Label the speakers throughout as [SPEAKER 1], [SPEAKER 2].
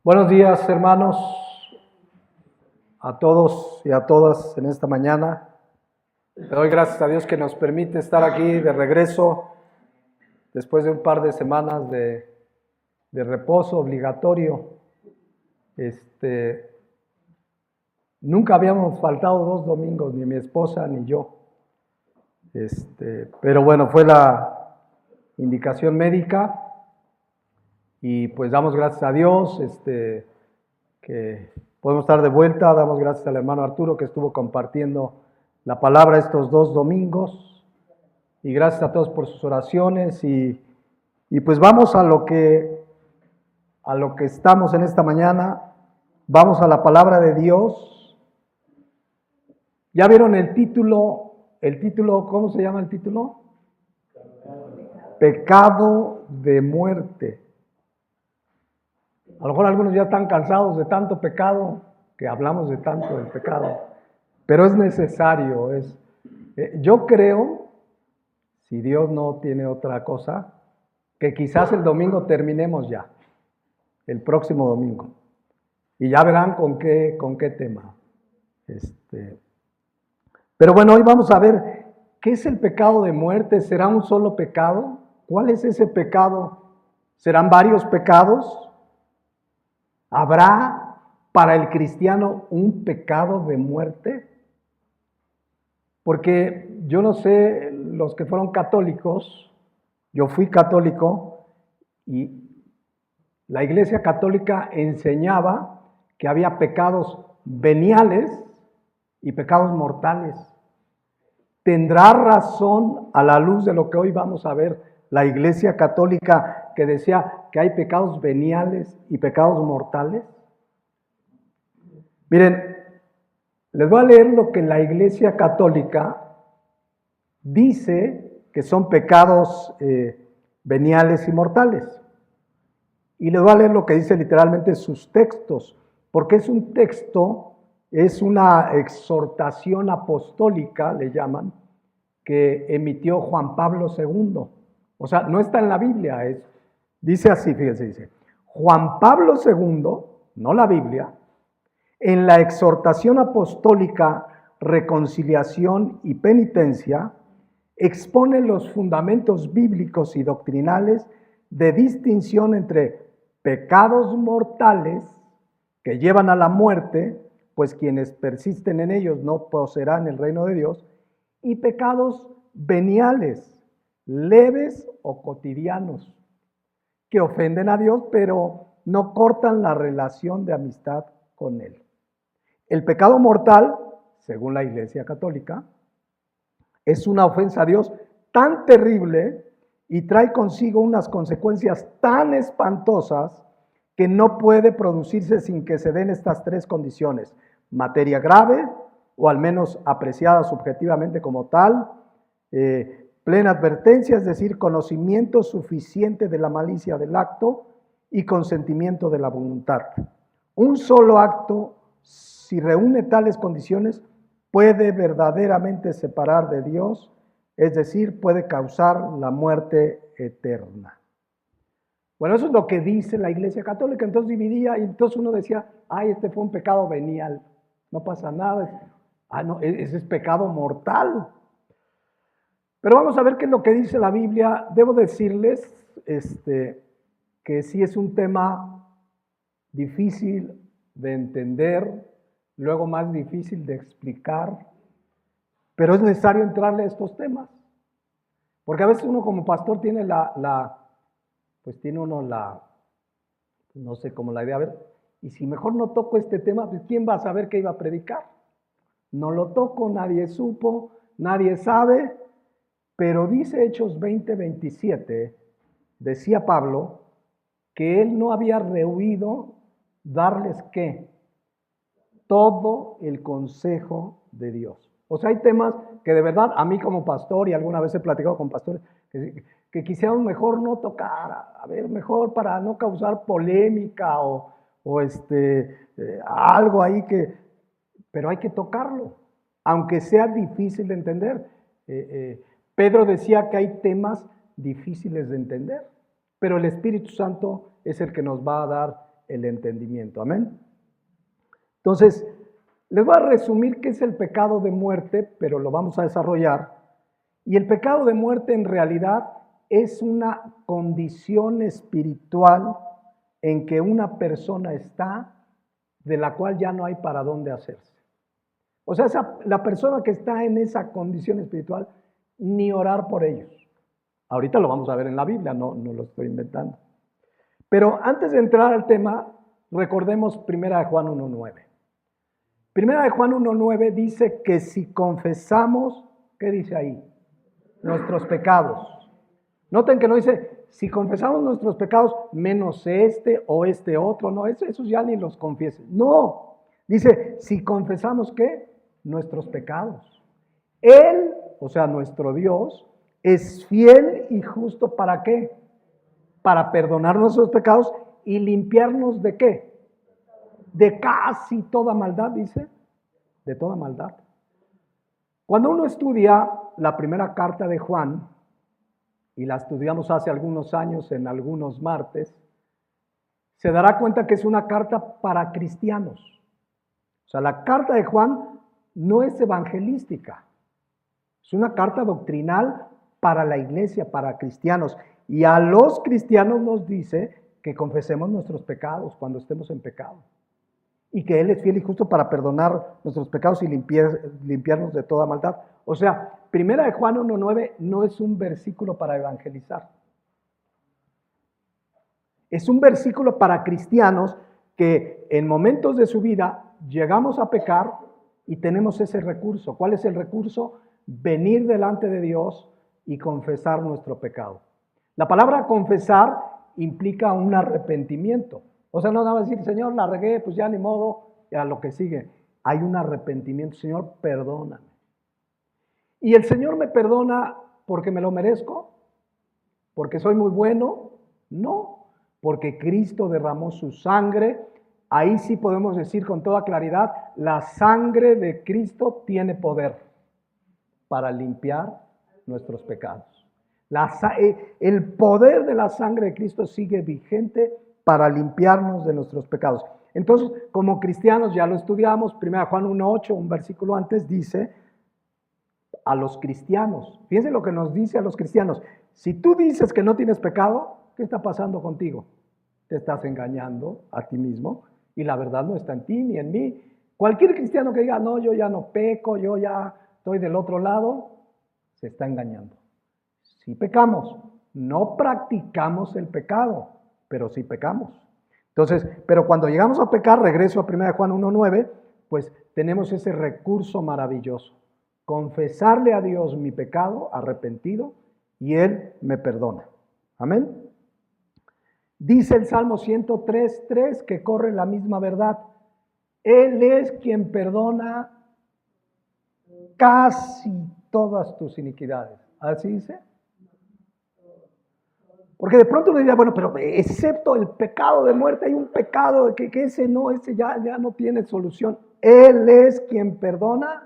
[SPEAKER 1] Buenos días, hermanos, a todos y a todas en esta mañana. Le doy gracias a Dios que nos permite estar aquí de regreso después de un par de semanas de reposo obligatorio. Nunca habíamos faltado 2 domingos, ni mi esposa ni yo. Pero bueno, fue la indicación médica. Y pues damos gracias a Dios que podemos estar de vuelta. Damos gracias al hermano Arturo que estuvo compartiendo la palabra estos 2 domingos. Y gracias a todos por sus oraciones. Y pues vamos a lo que estamos en esta mañana. Vamos a la palabra de Dios. ¿Ya vieron el título? ¿Cómo se llama el título? Pecado de muerte. A lo mejor algunos ya están cansados de tanto pecado, que hablamos de tanto del pecado, pero es necesario. Yo creo, si Dios no tiene otra cosa, que quizás el domingo terminemos ya, el próximo domingo, y ya verán con qué tema. Pero bueno, hoy vamos a ver qué es el pecado de muerte. ¿Será un solo pecado? ¿Cuál es ese pecado? ¿Serán varios pecados? ¿Habrá para el cristiano un pecado de muerte? Porque yo no sé, los que fueron católicos, yo fui católico y la Iglesia Católica enseñaba que había pecados veniales y pecados mortales. ¿Tendrá razón, a la luz de lo que hoy vamos a ver, la Iglesia Católica que decía que hay pecados veniales y pecados mortales? Miren, les voy a leer lo que la Iglesia Católica dice que son pecados veniales y mortales. Y les voy a leer lo que dice literalmente sus textos, porque es un texto, es una exhortación apostólica, le llaman, que emitió Juan Pablo II. O sea, no está en la Biblia, dice así, fíjense, dice, Juan Pablo II, no la Biblia, en la exhortación apostólica Reconciliación y Penitencia, expone los fundamentos bíblicos y doctrinales de distinción entre pecados mortales que llevan a la muerte, pues quienes persisten en ellos no poseerán el reino de Dios, y pecados veniales, leves o cotidianos, que ofenden a Dios, pero no cortan la relación de amistad con Él. El pecado mortal, según la Iglesia Católica, es una ofensa a Dios tan terrible y trae consigo unas consecuencias tan espantosas que no puede producirse sin que se den estas 3 condiciones: materia grave, o al menos apreciada subjetivamente como tal, plena advertencia, es decir, conocimiento suficiente de la malicia del acto y consentimiento de la voluntad. Un solo acto, si reúne tales condiciones, puede verdaderamente separar de Dios, es decir, puede causar la muerte eterna. Bueno, eso es lo que dice la Iglesia Católica. Entonces dividía, y entonces uno decía, este fue un pecado venial, no pasa nada. No, ese es pecado mortal. Pero vamos a ver qué es lo que dice la Biblia. Debo decirles que sí es un tema difícil de entender, luego más difícil de explicar, pero es necesario entrarle a estos temas. Porque a veces uno como pastor tiene no sé, como la idea, a ver, y si mejor no toco este tema, pues ¿quién va a saber qué iba a predicar? No lo toco, nadie supo, nadie sabe, pero dice Hechos 20:27, decía Pablo, que él no había rehuido darles ¿qué? Todo el consejo de Dios. O sea, hay temas que de verdad a mí como pastor, y alguna vez he platicado con pastores, que quisiéramos mejor no tocar, a ver, mejor para no causar polémica o algo ahí pero hay que tocarlo, aunque sea difícil de entender. Pedro decía que hay temas difíciles de entender, pero el Espíritu Santo es el que nos va a dar el entendimiento. Amén. Entonces, les voy a resumir qué es el pecado de muerte, pero lo vamos a desarrollar. Y el pecado de muerte en realidad es una condición espiritual en que una persona está, de la cual ya no hay para dónde hacerse. O sea, la persona que está en esa condición espiritual, ni orar por ellos. Ahorita lo vamos a ver en la Biblia, no lo estoy inventando. Pero antes de entrar al tema, recordemos 1 Juan 1:9. 1 Juan 1:9 dice que si confesamos, ¿qué dice ahí? Nuestros pecados. Noten que no dice, si confesamos nuestros pecados, menos este o este otro, no, esos ya ni los confieses. No, dice, si confesamos, ¿qué? Nuestros pecados. Él, o sea, nuestro Dios, es fiel y justo, ¿para qué? Para perdonar nuestros pecados y limpiarnos ¿de qué? De casi toda maldad, dice, de toda maldad. Cuando uno estudia la primera carta de Juan, y la estudiamos hace algunos años en algunos martes, se dará cuenta que es una carta para cristianos. O sea, la carta de Juan no es evangelística, es una carta doctrinal para la iglesia, para cristianos. Y a los cristianos nos dice que confesemos nuestros pecados cuando estemos en pecado. Y que Él es fiel y justo para perdonar nuestros pecados y limpiarnos de toda maldad. O sea, 1 Juan 1:9 no es un versículo para evangelizar. Es un versículo para cristianos que en momentos de su vida llegamos a pecar y tenemos ese recurso. ¿Cuál es el recurso? Venir delante de Dios y confesar nuestro pecado. La palabra confesar implica un arrepentimiento. O sea, no nada más decir, Señor, la regué, pues ya ni modo, ya lo que sigue. Hay un arrepentimiento. Señor, perdóname. ¿Y el Señor me perdona porque me lo merezco? ¿Porque soy muy bueno? No, porque Cristo derramó su sangre. Ahí sí podemos decir con toda claridad, la sangre de Cristo tiene poder para limpiar nuestros pecados. El poder de la sangre de Cristo sigue vigente para limpiarnos de nuestros pecados. Entonces, como cristianos, ya lo estudiamos, 1 Juan 1:8, un versículo antes, dice a los cristianos, fíjense lo que nos dice a los cristianos, si tú dices que no tienes pecado, ¿qué está pasando contigo? Te estás engañando a ti mismo y la verdad no está en ti ni en mí. Cualquier cristiano que diga, no, yo ya no peco, yo ya estoy del otro lado, se está engañando. Sí pecamos, no practicamos el pecado, pero sí pecamos. Entonces, pero cuando llegamos a pecar, regreso a 1 Juan 1:9, pues tenemos ese recurso maravilloso. Confesarle a Dios mi pecado, arrepentido, y Él me perdona. Amén. Dice el Salmo 103:3 que corre la misma verdad. Él es quien perdona casi todas tus iniquidades. ¿Así dice? Porque de pronto uno diría, bueno, pero excepto el pecado de muerte, hay un pecado que ese ya no tiene solución. Él es quien perdona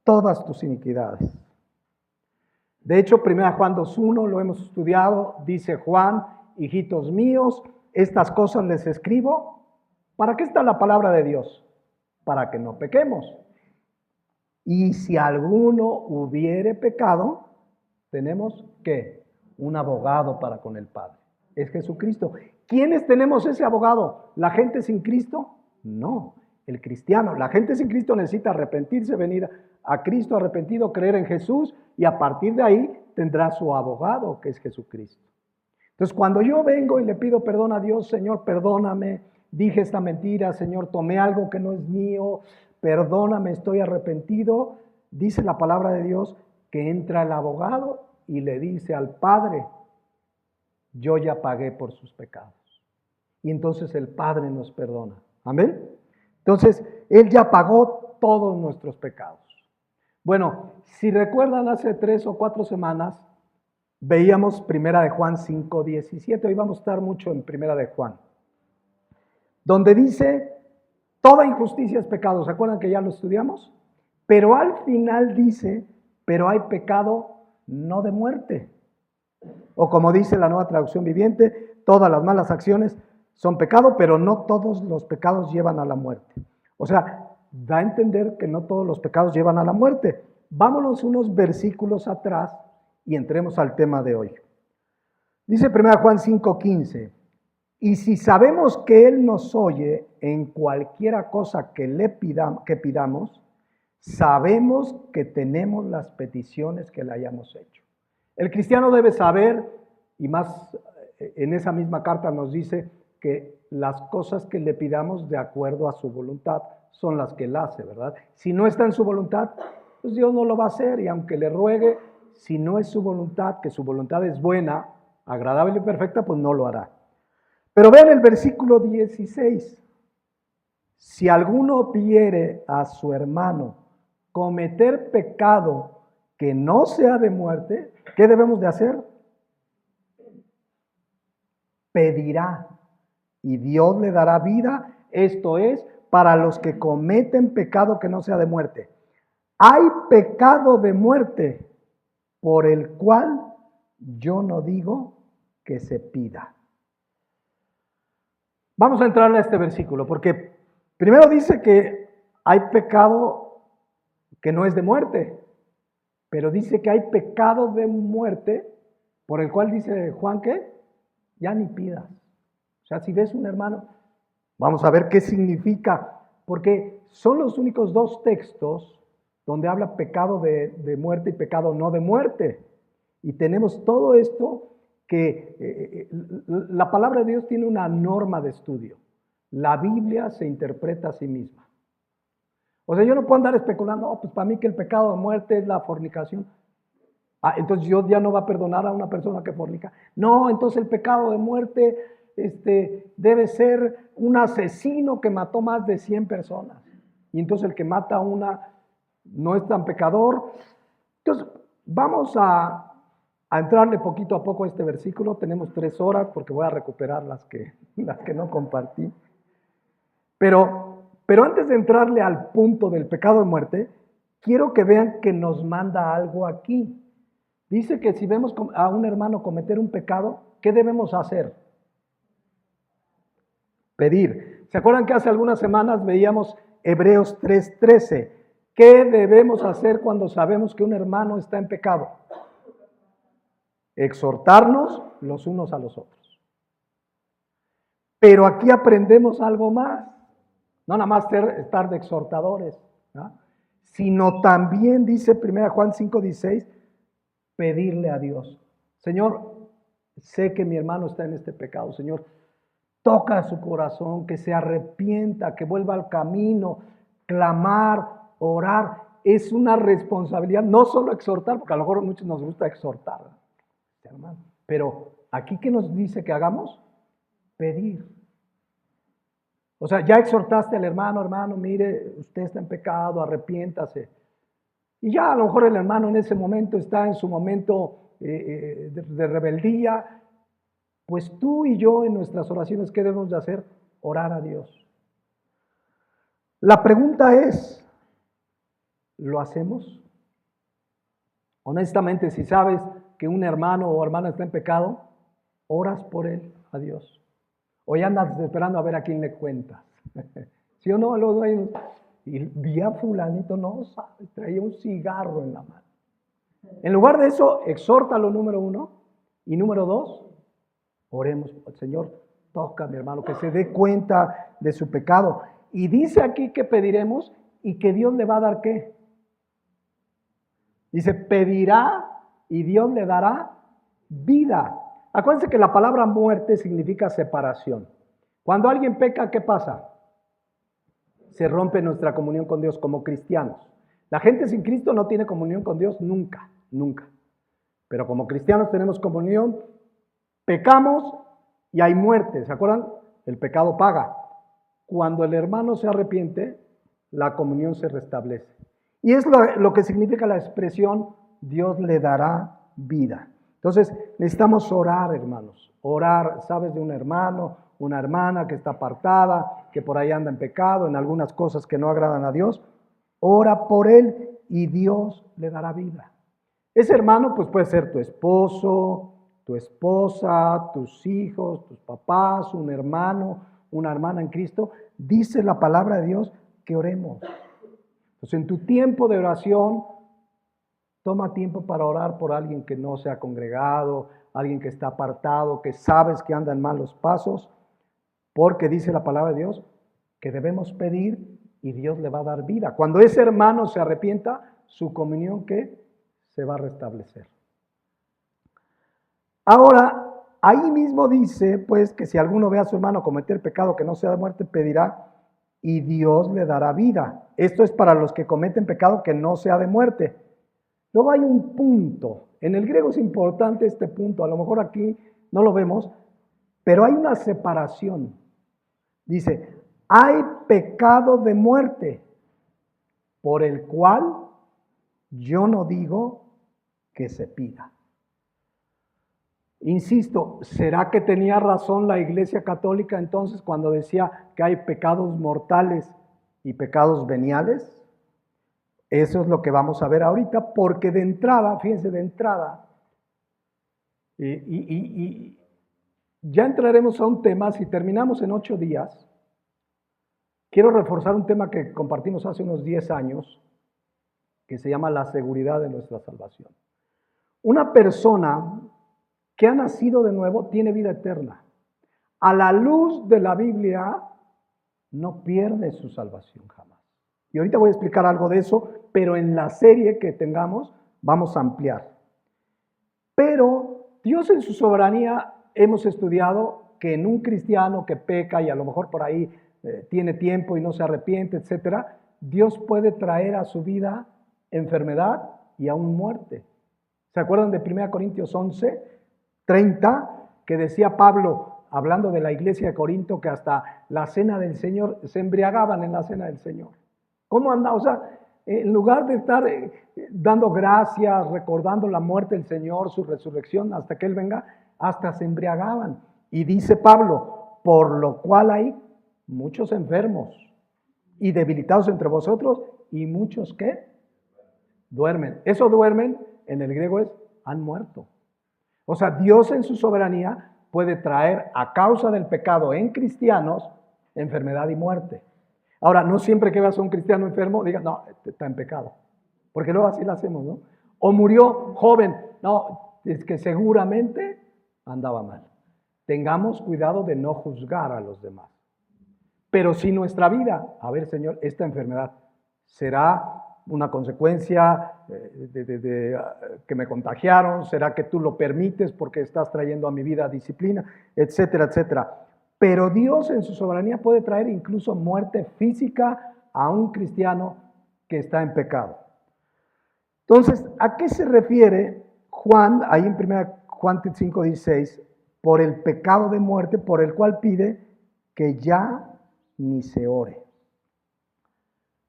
[SPEAKER 1] todas tus iniquidades. De hecho, 1 Juan 2:1 lo hemos estudiado, dice Juan, hijitos míos, estas cosas les escribo. ¿Para qué está la palabra de Dios? Para que no pequemos. Y si alguno hubiere pecado, tenemos ¿qué? Un abogado para con el Padre. Es Jesucristo. ¿Quiénes tenemos ese abogado? ¿La gente sin Cristo? No, el cristiano. La gente sin Cristo necesita arrepentirse, venir a Cristo arrepentido, creer en Jesús y a partir de ahí tendrá su abogado, que es Jesucristo. Entonces, cuando yo vengo y le pido perdón a Dios, Señor, perdóname, dije esta mentira, Señor, tomé algo que no es mío, perdóname, estoy arrepentido, dice la palabra de Dios que entra el abogado y le dice al Padre, yo ya pagué por sus pecados. Y entonces el Padre nos perdona. Amén. Entonces, Él ya pagó todos nuestros pecados. Bueno, si recuerdan hace 3 o 4 semanas, veíamos 1 de Juan 5:17. Hoy vamos a estar mucho en 1 de Juan. Donde dice, toda injusticia es pecado. ¿Se acuerdan que ya lo estudiamos? Pero al final dice, pero hay pecado no de muerte. O como dice la Nueva Traducción Viviente, todas las malas acciones son pecado, pero no todos los pecados llevan a la muerte. O sea, da a entender que no todos los pecados llevan a la muerte. Vámonos unos versículos atrás y entremos al tema de hoy. Dice 1 Juan 5:15, y si sabemos que Él nos oye en cualquiera cosa que pidamos, sabemos que tenemos las peticiones que le hayamos hecho. El cristiano debe saber, y más en esa misma carta nos dice que las cosas que le pidamos de acuerdo a su voluntad son las que Él hace, ¿verdad? Si no está en su voluntad, pues Dios no lo va a hacer, y aunque le ruegue, si no es su voluntad, que su voluntad es buena, agradable y perfecta, pues no lo hará. Pero vean el versículo 16. Si alguno viere a su hermano cometer pecado que no sea de muerte, ¿qué debemos de hacer? Pedirá y Dios le dará vida, esto es, para los que cometen pecado que no sea de muerte. Hay pecado de muerte por el cual yo no digo que se pida. Vamos a entrarle a este versículo, porque primero dice que hay pecado que no es de muerte, pero dice que hay pecado de muerte por el cual dice Juan que ya ni pidas. O sea, si ves un hermano, vamos a ver qué significa, porque son los únicos dos textos donde habla pecado de muerte y pecado no de muerte. Y tenemos todo esto que la palabra de Dios tiene una norma de estudio. La Biblia se interpreta a sí misma. O sea, yo no puedo andar especulando, pues para mí que el pecado de muerte es la fornicación. Entonces Dios ya no va a perdonar a una persona que fornica. No, entonces el pecado de muerte debe ser un asesino que mató más de 100 personas. Y entonces el que mata a una no es tan pecador. Entonces, vamos a entrarle poquito a poco a este versículo. Tenemos 3 horas porque voy a recuperar las que no compartí. Pero antes de entrarle al punto del pecado de muerte, quiero que vean que nos manda algo aquí. Dice que si vemos a un hermano cometer un pecado, ¿qué debemos hacer? Pedir. ¿Se acuerdan que hace algunas semanas veíamos Hebreos 3:13? ¿Qué debemos hacer cuando sabemos que un hermano está en pecado? Exhortarnos los unos a los otros. Pero aquí aprendemos algo más. No nada más estar de exhortadores, ¿no? Sino también dice 1 Juan 5:16, pedirle a Dios. Señor, sé que mi hermano está en este pecado. Señor, toca su corazón, que se arrepienta, que vuelva al camino, clamar, orar. Es una responsabilidad, no solo exhortar, porque a lo mejor a muchos nos gusta exhortar, hermano. Pero aquí, ¿qué nos dice que hagamos? Pedir. O sea, ya exhortaste al hermano, mire, usted está en pecado, arrepiéntase. Y ya a lo mejor el hermano en ese momento está en su momento de rebeldía. Pues tú y yo en nuestras oraciones, ¿qué debemos de hacer? Orar a Dios. La pregunta es, ¿lo hacemos? Honestamente, si sabes que un hermano o hermana está en pecado, oras por él a Dios. O ya andas esperando a ver a quién le cuentas. ¿Sí o no? Luego hay y vi a fulanito, no sabes, traía un cigarro en la mano. En lugar de eso, exhórtalo, número 1. Y número 2, oremos, Señor, toca a mi hermano, que se dé cuenta de su pecado. Y dice aquí que pediremos y que Dios le va a dar ¿qué? Dice, pedirá y Dios le dará vida. Acuérdense que la palabra muerte significa separación. Cuando alguien peca, ¿qué pasa? Se rompe nuestra comunión con Dios como cristianos. La gente sin Cristo no tiene comunión con Dios nunca, nunca. Pero como cristianos tenemos comunión, pecamos y hay muerte. ¿Se acuerdan? El pecado paga. Cuando el hermano se arrepiente, la comunión se restablece. Y es lo que significa la expresión, Dios le dará vida. Entonces, necesitamos orar, hermanos. Orar, ¿sabes? De un hermano, una hermana que está apartada, que por ahí anda en pecado, en algunas cosas que no agradan a Dios. Ora por él y Dios le dará vida. Ese hermano, pues puede ser tu esposo, tu esposa, tus hijos, tus papás, un hermano, una hermana en Cristo, dice la palabra de Dios que oremos. Entonces, en tu tiempo de oración, toma tiempo para orar por alguien que no se ha congregado, alguien que está apartado, que sabes que anda en malos pasos, porque dice la palabra de Dios que debemos pedir y Dios le va a dar vida. Cuando ese hermano se arrepienta, su comunión que se va a restablecer. Ahora, ahí mismo dice, pues, que si alguno ve a su hermano cometer pecado que no sea de muerte, pedirá y Dios le dará vida. Esto es para los que cometen pecado que no sea de muerte. Luego hay un punto. En el griego es importante este punto. A lo mejor aquí no lo vemos, pero hay una separación. Dice, hay pecado de muerte, por el cual yo no digo que se pida. Insisto, ¿será que tenía razón la Iglesia Católica entonces cuando decía que hay pecados mortales y pecados veniales? Eso es lo que vamos a ver ahorita, porque de entrada, fíjense, de entrada, y ya entraremos a un tema, si terminamos en 8 días, quiero reforzar un tema que compartimos hace unos 10 años, que se llama la seguridad de nuestra salvación. Una persona que ha nacido de nuevo tiene vida eterna. A la luz de la Biblia, no pierde su salvación jamás. Y ahorita voy a explicar algo de eso, pero en la serie que tengamos vamos a ampliar. Pero Dios en su soberanía hemos estudiado que en un cristiano que peca y a lo mejor por ahí tiene tiempo y no se arrepiente, etcétera, Dios puede traer a su vida enfermedad y aún muerte. ¿Se acuerdan de 1 Corintios 11:30, que decía Pablo, hablando de la iglesia de Corinto, que hasta la cena del Señor, se embriagaban en la cena del Señor? ¿Cómo anda? O sea, en lugar de estar dando gracias, recordando la muerte del Señor, su resurrección, hasta que Él venga, hasta se embriagaban. Y dice Pablo, por lo cual hay muchos enfermos y debilitados entre vosotros, y muchos que duermen. Eso duermen, en el griego es, han muerto. O sea, Dios en su soberanía puede traer a causa del pecado en cristianos enfermedad y muerte. Ahora, no siempre que veas a un cristiano enfermo, digas, no, está en pecado. Porque luego así lo hacemos, ¿no? O murió joven, no, es que seguramente andaba mal. Tengamos cuidado de no juzgar a los demás. Pero si nuestra vida, a ver, Señor, esta enfermedad será una consecuencia de que me contagiaron, será que tú lo permites porque estás trayendo a mi vida disciplina, etcétera, etcétera. Pero Dios en su soberanía puede traer incluso muerte física a un cristiano que está en pecado. Entonces, ¿a qué se refiere Juan, ahí en 1 Juan 5:16, por el pecado de muerte por el cual pide que ya ni se ore?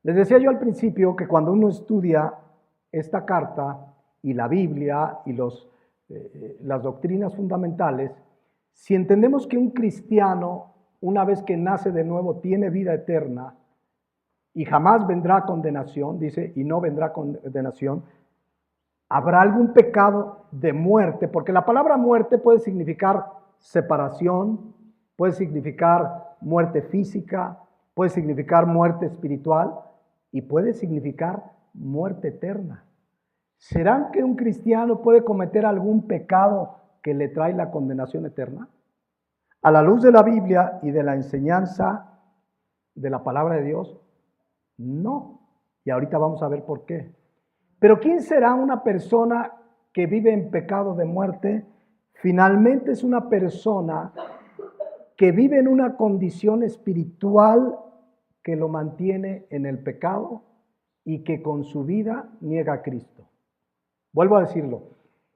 [SPEAKER 1] Les decía yo al principio que cuando uno estudia esta carta y la Biblia y las doctrinas fundamentales, si entendemos que un cristiano, una vez que nace de nuevo, tiene vida eterna y jamás vendrá condenación, dice, y no vendrá condenación, ¿habrá algún pecado de muerte? Porque la palabra muerte puede significar separación, puede significar muerte física, puede significar muerte espiritual y puede significar muerte eterna. ¿Será que un cristiano puede cometer algún pecado que le trae la condenación eterna? A la luz de la Biblia y de la enseñanza de la palabra de Dios, no. Y ahorita vamos a ver por qué. Pero ¿quién será una persona que vive en pecado de muerte? Finalmente es una persona que vive en una condición espiritual que lo mantiene en el pecado y que con su vida niega a Cristo. Vuelvo a decirlo.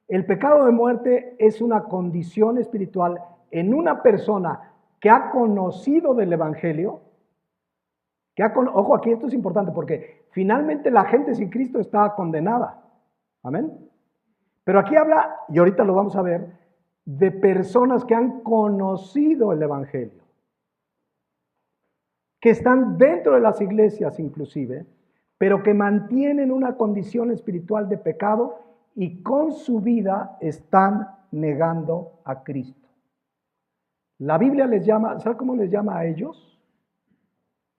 [SPEAKER 1] El pecado de muerte es una condición espiritual en una persona que ha conocido del Evangelio, ojo, aquí esto es importante porque finalmente la gente sin Cristo está condenada. Amén. Pero aquí habla, y ahorita lo vamos a ver, de personas que han conocido el Evangelio, que están dentro de las iglesias inclusive, pero que mantienen una condición espiritual de pecado y con su vida están negando a Cristo. La Biblia les llama, ¿sabe cómo les llama a ellos?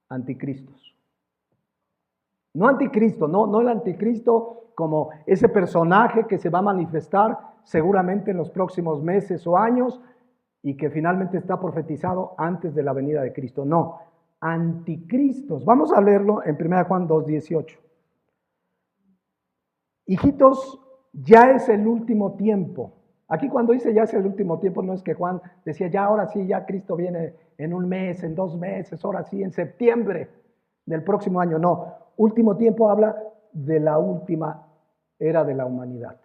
[SPEAKER 1] Anticristos. No anticristo, no el anticristo como ese personaje que se va a manifestar seguramente en los próximos meses o años y que finalmente está profetizado antes de la venida de Cristo. No, anticristos. Vamos a leerlo en 1 Juan 2:18. Hijitos, ya es el último tiempo. Aquí cuando dice ya es el último tiempo, no es que Juan decía ya ahora sí, ya Cristo viene en un mes, en 2 meses, ahora sí, en septiembre del próximo año. No, último tiempo habla de la última era de la humanidad.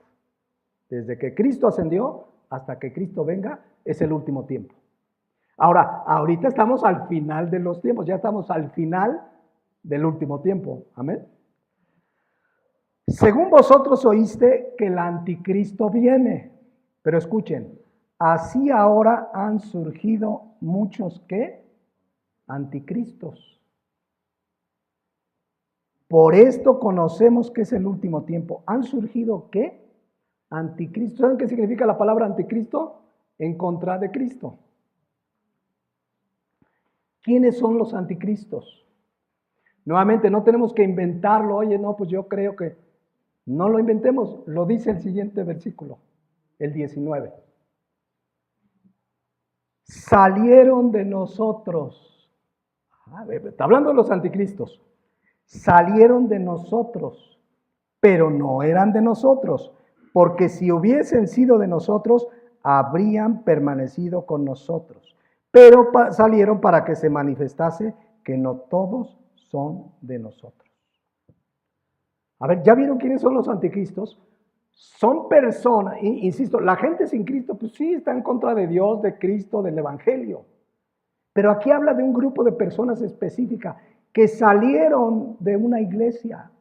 [SPEAKER 1] Desde que Cristo ascendió hasta que Cristo venga, es el último tiempo. Ahora, ahorita estamos al final de los tiempos, ya estamos al final del último tiempo. Amén. Según vosotros oíste que el anticristo viene, pero escuchen, así ahora han surgido muchos ¿qué? Anticristos. Por esto conocemos que es el último tiempo. ¿Han surgido qué? Anticristos. ¿Saben qué significa la palabra anticristo? En contra de Cristo. ¿Quiénes son los anticristos? Nuevamente, no tenemos que inventarlo. Oye, no, pues yo creo que no lo inventemos. Lo dice el siguiente versículo, el 19. Salieron de nosotros. Está hablando de los anticristos. Salieron de nosotros, pero no eran de nosotros, porque si hubiesen sido de nosotros, habrían permanecido con nosotros. Pero salieron para que se manifestase que no todos son de nosotros. A ver, ¿ya vieron quiénes son los anticristos? Son personas, insisto, la gente sin Cristo, pues sí, está en contra de Dios, de Cristo, del Evangelio. Pero aquí habla de un grupo de personas específicas que salieron de una iglesia,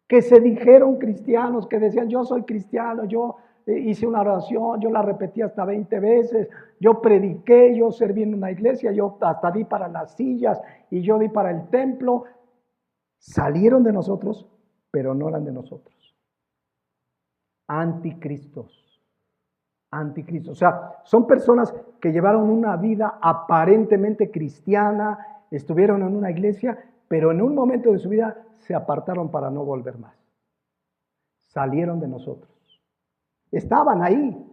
[SPEAKER 1] que se dijeron cristianos, que decían yo soy cristiano, yo hice una oración, yo la repetí hasta 20 veces, yo prediqué, yo serví en una iglesia, yo hasta di para las sillas y yo di para el templo. Salieron de nosotros, pero no eran de nosotros. Anticristos. Anticristos. O sea, son personas que llevaron una vida aparentemente cristiana, estuvieron en una iglesia, pero en un momento de su vida se apartaron para no volver más. Salieron de nosotros. Estaban ahí,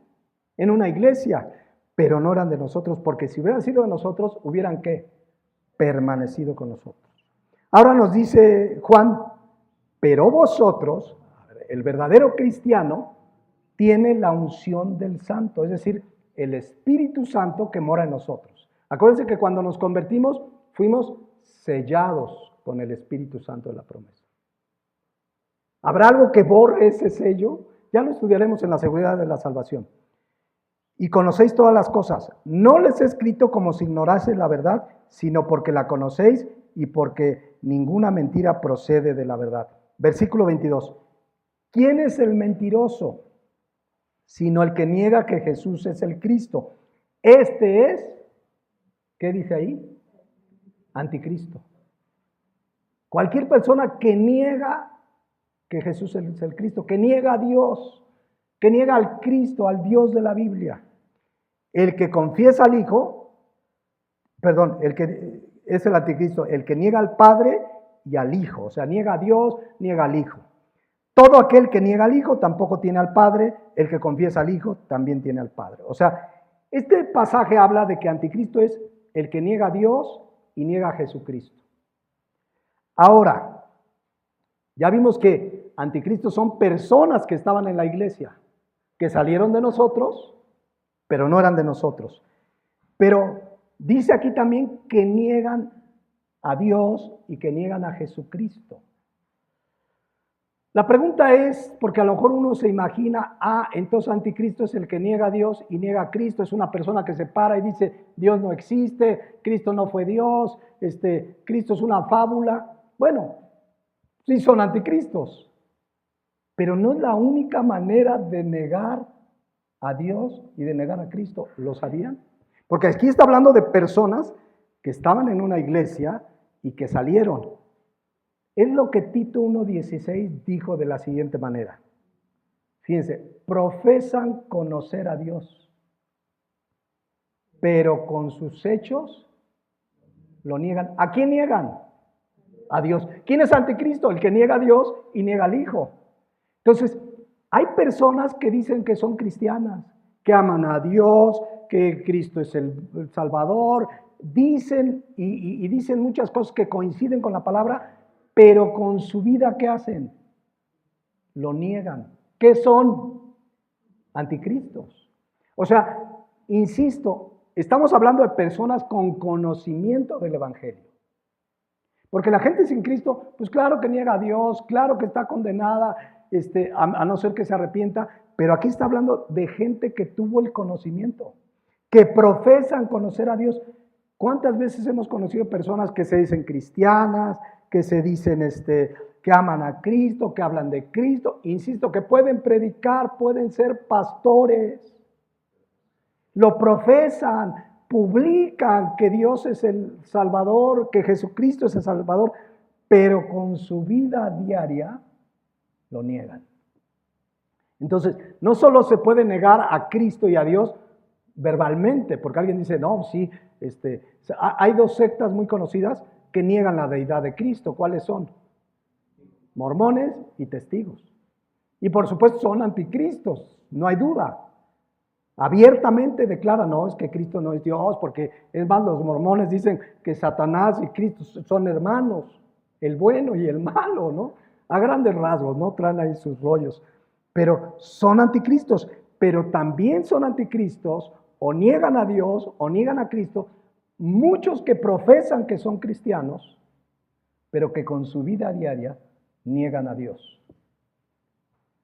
[SPEAKER 1] en una iglesia, pero no eran de nosotros, porque si hubieran sido de nosotros, hubieran ¿qué? Permanecido con nosotros. Ahora nos dice Juan, pero vosotros, el verdadero cristiano, tiene la unción del Santo, es decir, el Espíritu Santo que mora en nosotros. Acuérdense que cuando nos convertimos, fuimos sellados con el Espíritu Santo de la promesa. ¿Habrá algo que borre ese sello? Ya lo estudiaremos en la seguridad de la salvación. Y conocéis todas las cosas. No les he escrito como si ignoraseis la verdad, sino porque la conocéis y porque ninguna mentira procede de la verdad. Versículo 22. ¿Quién es el mentiroso? Sino el que niega que Jesús es el Cristo. Este es, ¿qué dice ahí? Anticristo. Cualquier persona que niega que Jesús es el Cristo, que niega a Dios, que niega al Cristo, al Dios de la Biblia. El que confiesa al Hijo, el que es el anticristo, el que niega al Padre y al Hijo, o sea, niega a Dios, niega al Hijo. Todo aquel que niega al Hijo tampoco tiene al Padre, el que confiesa al Hijo también tiene al Padre. O sea, este pasaje habla de que anticristo es el que niega a Dios y niega a Jesucristo. Ahora, ya vimos que anticristos son personas que estaban en la iglesia, que salieron de nosotros, pero no eran de nosotros. Pero dice aquí también que niegan a Dios y que niegan a Jesucristo. La pregunta es, porque a lo mejor uno se imagina, entonces anticristo es el que niega a Dios y niega a Cristo, es una persona que se para y dice, Dios no existe, Cristo no fue Dios, Cristo es una fábula. Bueno, sí son anticristos, pero no es la única manera de negar a Dios y de negar a Cristo. ¿Lo sabían? Porque aquí está hablando de personas que estaban en una iglesia y que salieron. Es lo que Tito 1:16 dijo de la siguiente manera. Fíjense, profesan conocer a Dios, pero con sus hechos lo niegan. ¿A quién niegan? A Dios. ¿Quién es anticristo? El que niega a Dios y niega al Hijo. Entonces, hay personas que dicen que son cristianas, que aman a Dios, que Cristo es el Salvador, dicen y dicen muchas cosas que coinciden con la palabra, pero con su vida, ¿qué hacen? Lo niegan. ¿Qué son? Anticristos. O sea, insisto, estamos hablando de personas con conocimiento del Evangelio. Porque la gente sin Cristo, pues claro que niega a Dios, claro que está condenada, a no ser que se arrepienta, pero aquí está hablando de gente que tuvo el conocimiento, que profesan conocer a Dios. ¿Cuántas veces hemos conocido personas que se dicen cristianas, que se dicen que aman a Cristo, que hablan de Cristo? Insisto, que pueden predicar, pueden ser pastores, lo profesan, publican que Dios es el Salvador, que Jesucristo es el Salvador, pero con su vida diaria lo niegan. Entonces, no solo se puede negar a Cristo y a Dios verbalmente, porque alguien dice, no, sí, hay dos sectas muy conocidas que niegan la deidad de Cristo. ¿Cuáles son? Mormones y testigos. Y por supuesto son anticristos, no hay duda. Abiertamente declaran, no, es que Cristo no es Dios, porque es más, los mormones dicen que Satanás y Cristo son hermanos, el bueno y el malo, ¿no? A grandes rasgos, ¿no? Traen ahí sus rollos. Pero son anticristos, pero también son anticristos, o niegan a Dios, o niegan a Cristo, muchos que profesan que son cristianos, pero que con su vida diaria niegan a Dios.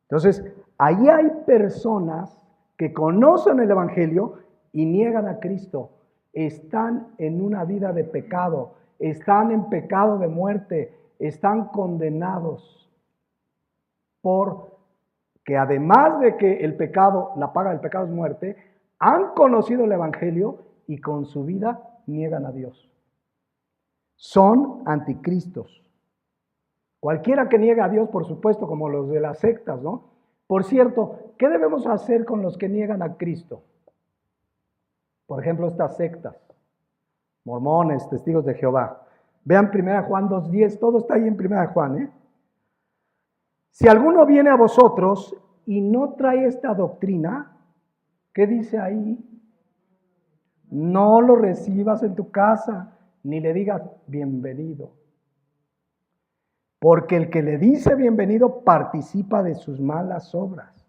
[SPEAKER 1] Entonces, ahí hay personas que conocen el Evangelio y niegan a Cristo. Están en una vida de pecado, están en pecado de muerte, están condenados porque además de que el pecado, la paga del pecado es muerte, han conocido el Evangelio y con su vida niegan a Dios. Son anticristos. Cualquiera que niega a Dios, por supuesto, como los de las sectas, ¿no? Por cierto, ¿qué debemos hacer con los que niegan a Cristo? Por ejemplo, estas sectas, mormones, testigos de Jehová. Vean 1 Juan 2:10, todo está ahí en 1 Juan, ¿eh? Si alguno viene a vosotros y no trae esta doctrina, ¿qué dice ahí? No lo recibas en tu casa, ni le digas bienvenido. Porque el que le dice bienvenido participa de sus malas obras.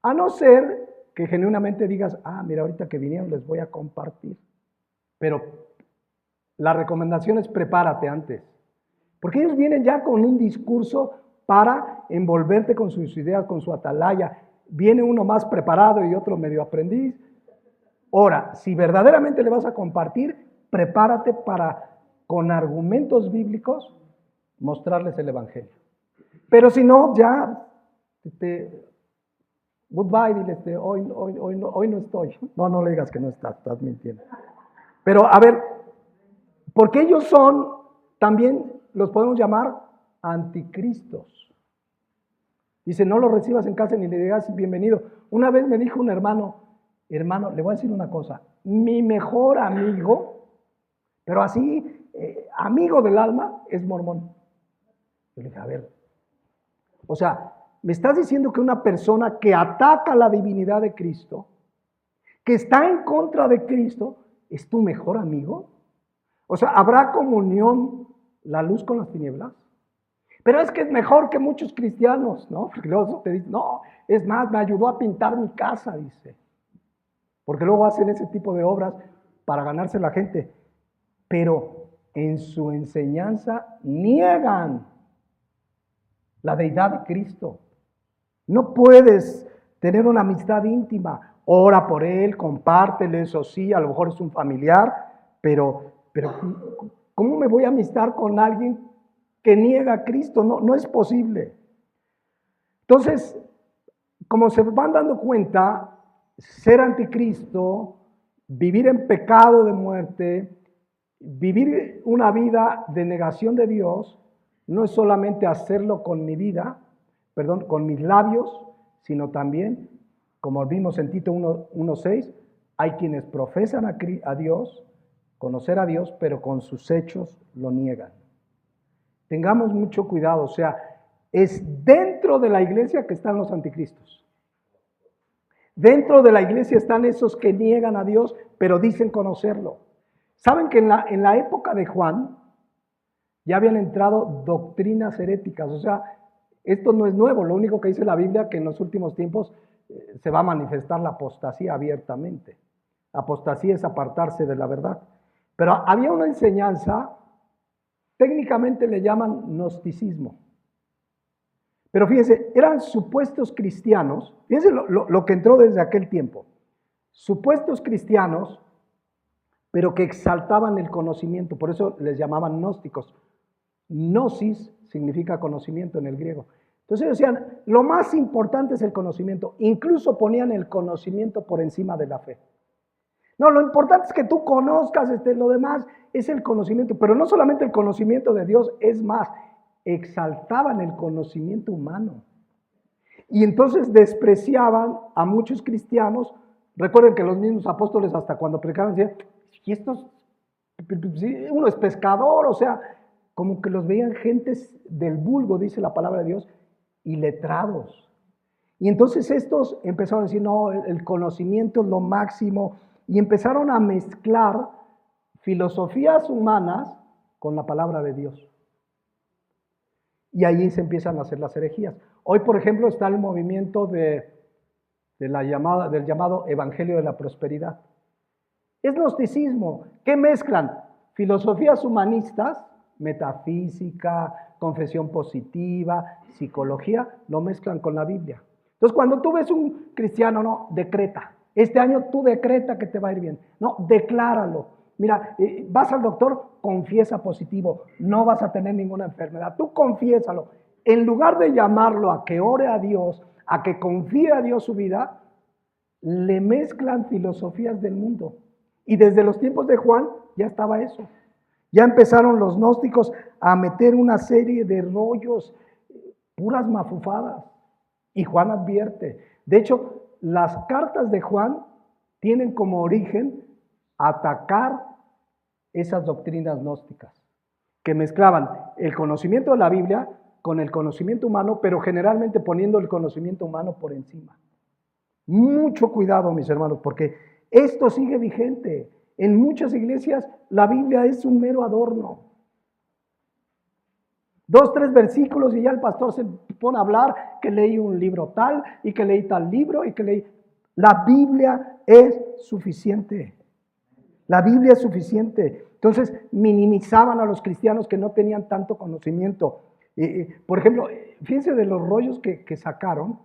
[SPEAKER 1] A no ser que genuinamente digas, mira, ahorita que vinieron les voy a compartir. Pero la recomendación es prepárate antes. Porque ellos vienen ya con un discurso para envolverte con sus ideas, con su atalaya. Viene uno más preparado y otro medio aprendiz. Ahora, si verdaderamente le vas a compartir, prepárate para, con argumentos bíblicos, mostrarles el Evangelio. Pero si no, ya, goodbye, dile, hoy no estoy. No le digas que no estás mintiendo. Pero a ver, porque ellos son, también los podemos llamar anticristos. Dice, no lo recibas en casa ni le digas bienvenido. Una vez me dijo un hermano, le voy a decir una cosa, mi mejor amigo, pero así, amigo del alma, es mormón. Yo le dije, a ver, o sea, me estás diciendo que una persona que ataca la divinidad de Cristo, que está en contra de Cristo, ¿es tu mejor amigo? O sea, ¿habrá comunión la luz con las tinieblas? Pero es que es mejor que muchos cristianos, ¿no? Porque luego te dicen, no, es más, me ayudó a pintar mi casa, dice. Porque luego hacen ese tipo de obras para ganarse la gente. Pero en su enseñanza niegan la deidad de Cristo. No puedes tener una amistad íntima. Ora por él, compártele, eso sí, a lo mejor es un familiar, pero ¿cómo me voy a amistar con alguien que niega a Cristo? No es posible. Entonces, como se van dando cuenta, ser anticristo, vivir en pecado de muerte, vivir una vida de negación de Dios, no es solamente hacerlo con mi vida, con mis labios, sino también, como vimos en Tito 1:6, hay quienes profesan a Dios, conocer a Dios, pero con sus hechos lo niegan. Tengamos mucho cuidado, o sea, es dentro de la iglesia que están los anticristos. Dentro de la iglesia están esos que niegan a Dios, pero dicen conocerlo. ¿Saben que en la época de Juan ya habían entrado doctrinas heréticas? O sea, esto no es nuevo, lo único que dice la Biblia es que en los últimos tiempos se va a manifestar la apostasía abiertamente. Apostasía es apartarse de la verdad. Pero había una enseñanza, técnicamente le llaman gnosticismo. Pero fíjense, eran supuestos cristianos, fíjense lo que entró desde aquel tiempo. Supuestos cristianos, pero que exaltaban el conocimiento, por eso les llamaban gnósticos. Gnosis significa conocimiento en el griego. Entonces decían, lo más importante es el conocimiento, incluso ponían el conocimiento por encima de la fe. No, lo importante es que tú conozcas, lo demás es el conocimiento, pero no solamente el conocimiento de Dios, es más, exaltaban el conocimiento humano. Y entonces despreciaban a muchos cristianos. Recuerden que los mismos apóstoles hasta cuando predicaban decían, y estos, uno es pescador, o sea, como que los veían gentes del vulgo, dice la palabra de Dios, y letrados. Y entonces estos empezaron a decir, no, el conocimiento es lo máximo, y empezaron a mezclar filosofías humanas con la palabra de Dios. Y ahí se empiezan a hacer las herejías. Hoy, por ejemplo, está el movimiento del llamado Evangelio de la Prosperidad. Es gnosticismo. ¿Qué mezclan? Filosofías humanistas, metafísica, confesión positiva, psicología, lo mezclan con la Biblia. Entonces, cuando tú ves un cristiano, no, decreta. Este año tú decreta que te va a ir bien. No, decláralo. Mira, vas al doctor, confiesa positivo, no vas a tener ninguna enfermedad, tú confiésalo. En lugar de llamarlo a que ore a Dios, a que confíe a Dios su vida, le mezclan filosofías del mundo. Y desde los tiempos de Juan ya estaba eso. Ya empezaron los gnósticos a meter una serie de rollos, puras mafufadas. Y Juan advierte. De hecho, las cartas de Juan tienen como origen atacar esas doctrinas gnósticas, que mezclaban el conocimiento de la Biblia con el conocimiento humano, pero generalmente poniendo el conocimiento humano por encima. Mucho cuidado, mis hermanos, porque esto sigue vigente. En muchas iglesias la Biblia es un mero adorno. 2, 3 versículos y ya el pastor se pone a hablar que leí un libro tal y que leí tal libro y que leí... La Biblia es suficiente. La Biblia es suficiente. Entonces minimizaban a los cristianos que no tenían tanto conocimiento. Por ejemplo, fíjense de los rollos que sacaron,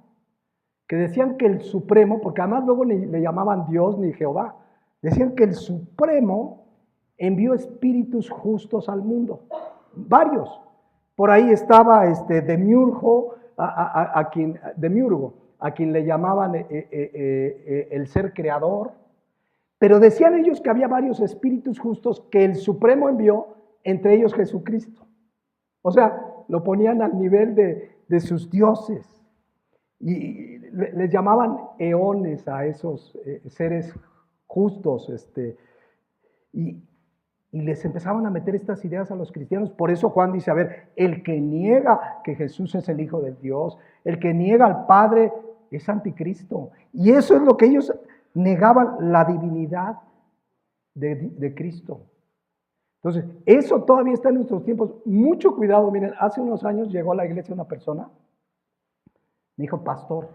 [SPEAKER 1] que decían que el Supremo, porque además luego le llamaban Dios ni Jehová, decían que el Supremo envió espíritus justos al mundo. Varios. Por ahí estaba Demiurgo, a quien le llamaban el ser creador. Pero decían ellos que había varios espíritus justos que el Supremo envió, entre ellos Jesucristo. O sea, lo ponían al nivel de sus dioses. Y les llamaban eones a esos seres justos. Y les empezaban a meter estas ideas a los cristianos. Por eso Juan dice, a ver, el que niega que Jesús es el Hijo de Dios, el que niega al Padre es anticristo. Y eso es lo que ellos... negaban la divinidad de Cristo. Entonces, eso todavía está en nuestros tiempos. Mucho cuidado. Miren, hace unos años llegó a la iglesia una persona, me dijo, pastor,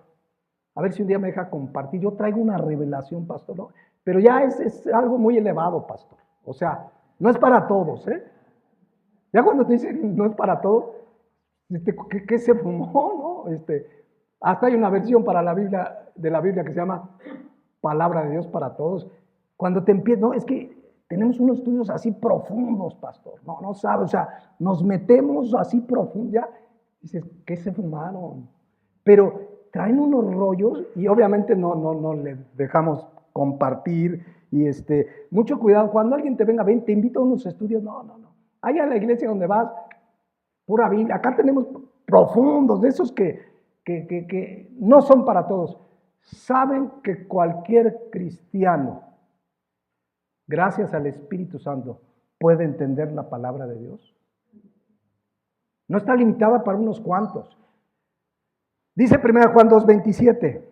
[SPEAKER 1] a ver si un día me deja compartir. Yo traigo una revelación, pastor, ¿no? Pero ya es algo muy elevado, pastor. O sea, no es para todos, ¿eh? Ya cuando te dicen no es para todos, ¿qué se fumó, no? Hasta hay una versión para la Biblia, de la Biblia que se llama Palabra de Dios para Todos. Cuando te empiezas, no, es que tenemos unos estudios así profundos, pastor. No sabes, o sea, nos metemos así profundo, ya dices, ¿qué se fumaron? Pero traen unos rollos y obviamente no les dejamos compartir y mucho cuidado. Cuando alguien te venga, ven, te invito a unos estudios, no. Allá en la iglesia donde vas, pura Biblia. Acá tenemos profundos, de esos que que no son para todos. ¿Saben que cualquier cristiano, gracias al Espíritu Santo, puede entender la palabra de Dios? No está limitada para unos cuantos. Dice 1 Juan 2:27.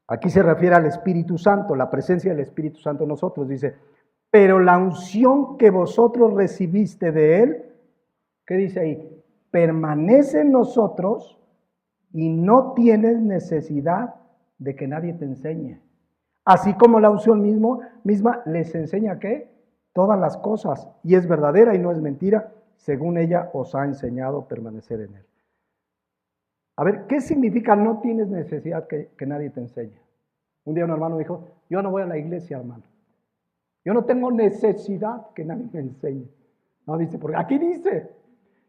[SPEAKER 1] Aquí se refiere al Espíritu Santo, la presencia del Espíritu Santo en nosotros. Dice, pero la unción que vosotros recibiste de Él, ¿qué dice ahí? Permanece en nosotros y no tienes necesidad de que nadie te enseñe. Así como la unción misma les enseña ¿qué? Todas las cosas, y es verdadera y no es mentira, según ella os ha enseñado a permanecer en Él. A ver, ¿qué significa no tienes necesidad que nadie te enseñe? Un día un hermano me dijo, yo no voy a la iglesia, hermano. Yo no tengo necesidad que nadie me enseñe. No, dice, porque aquí dice.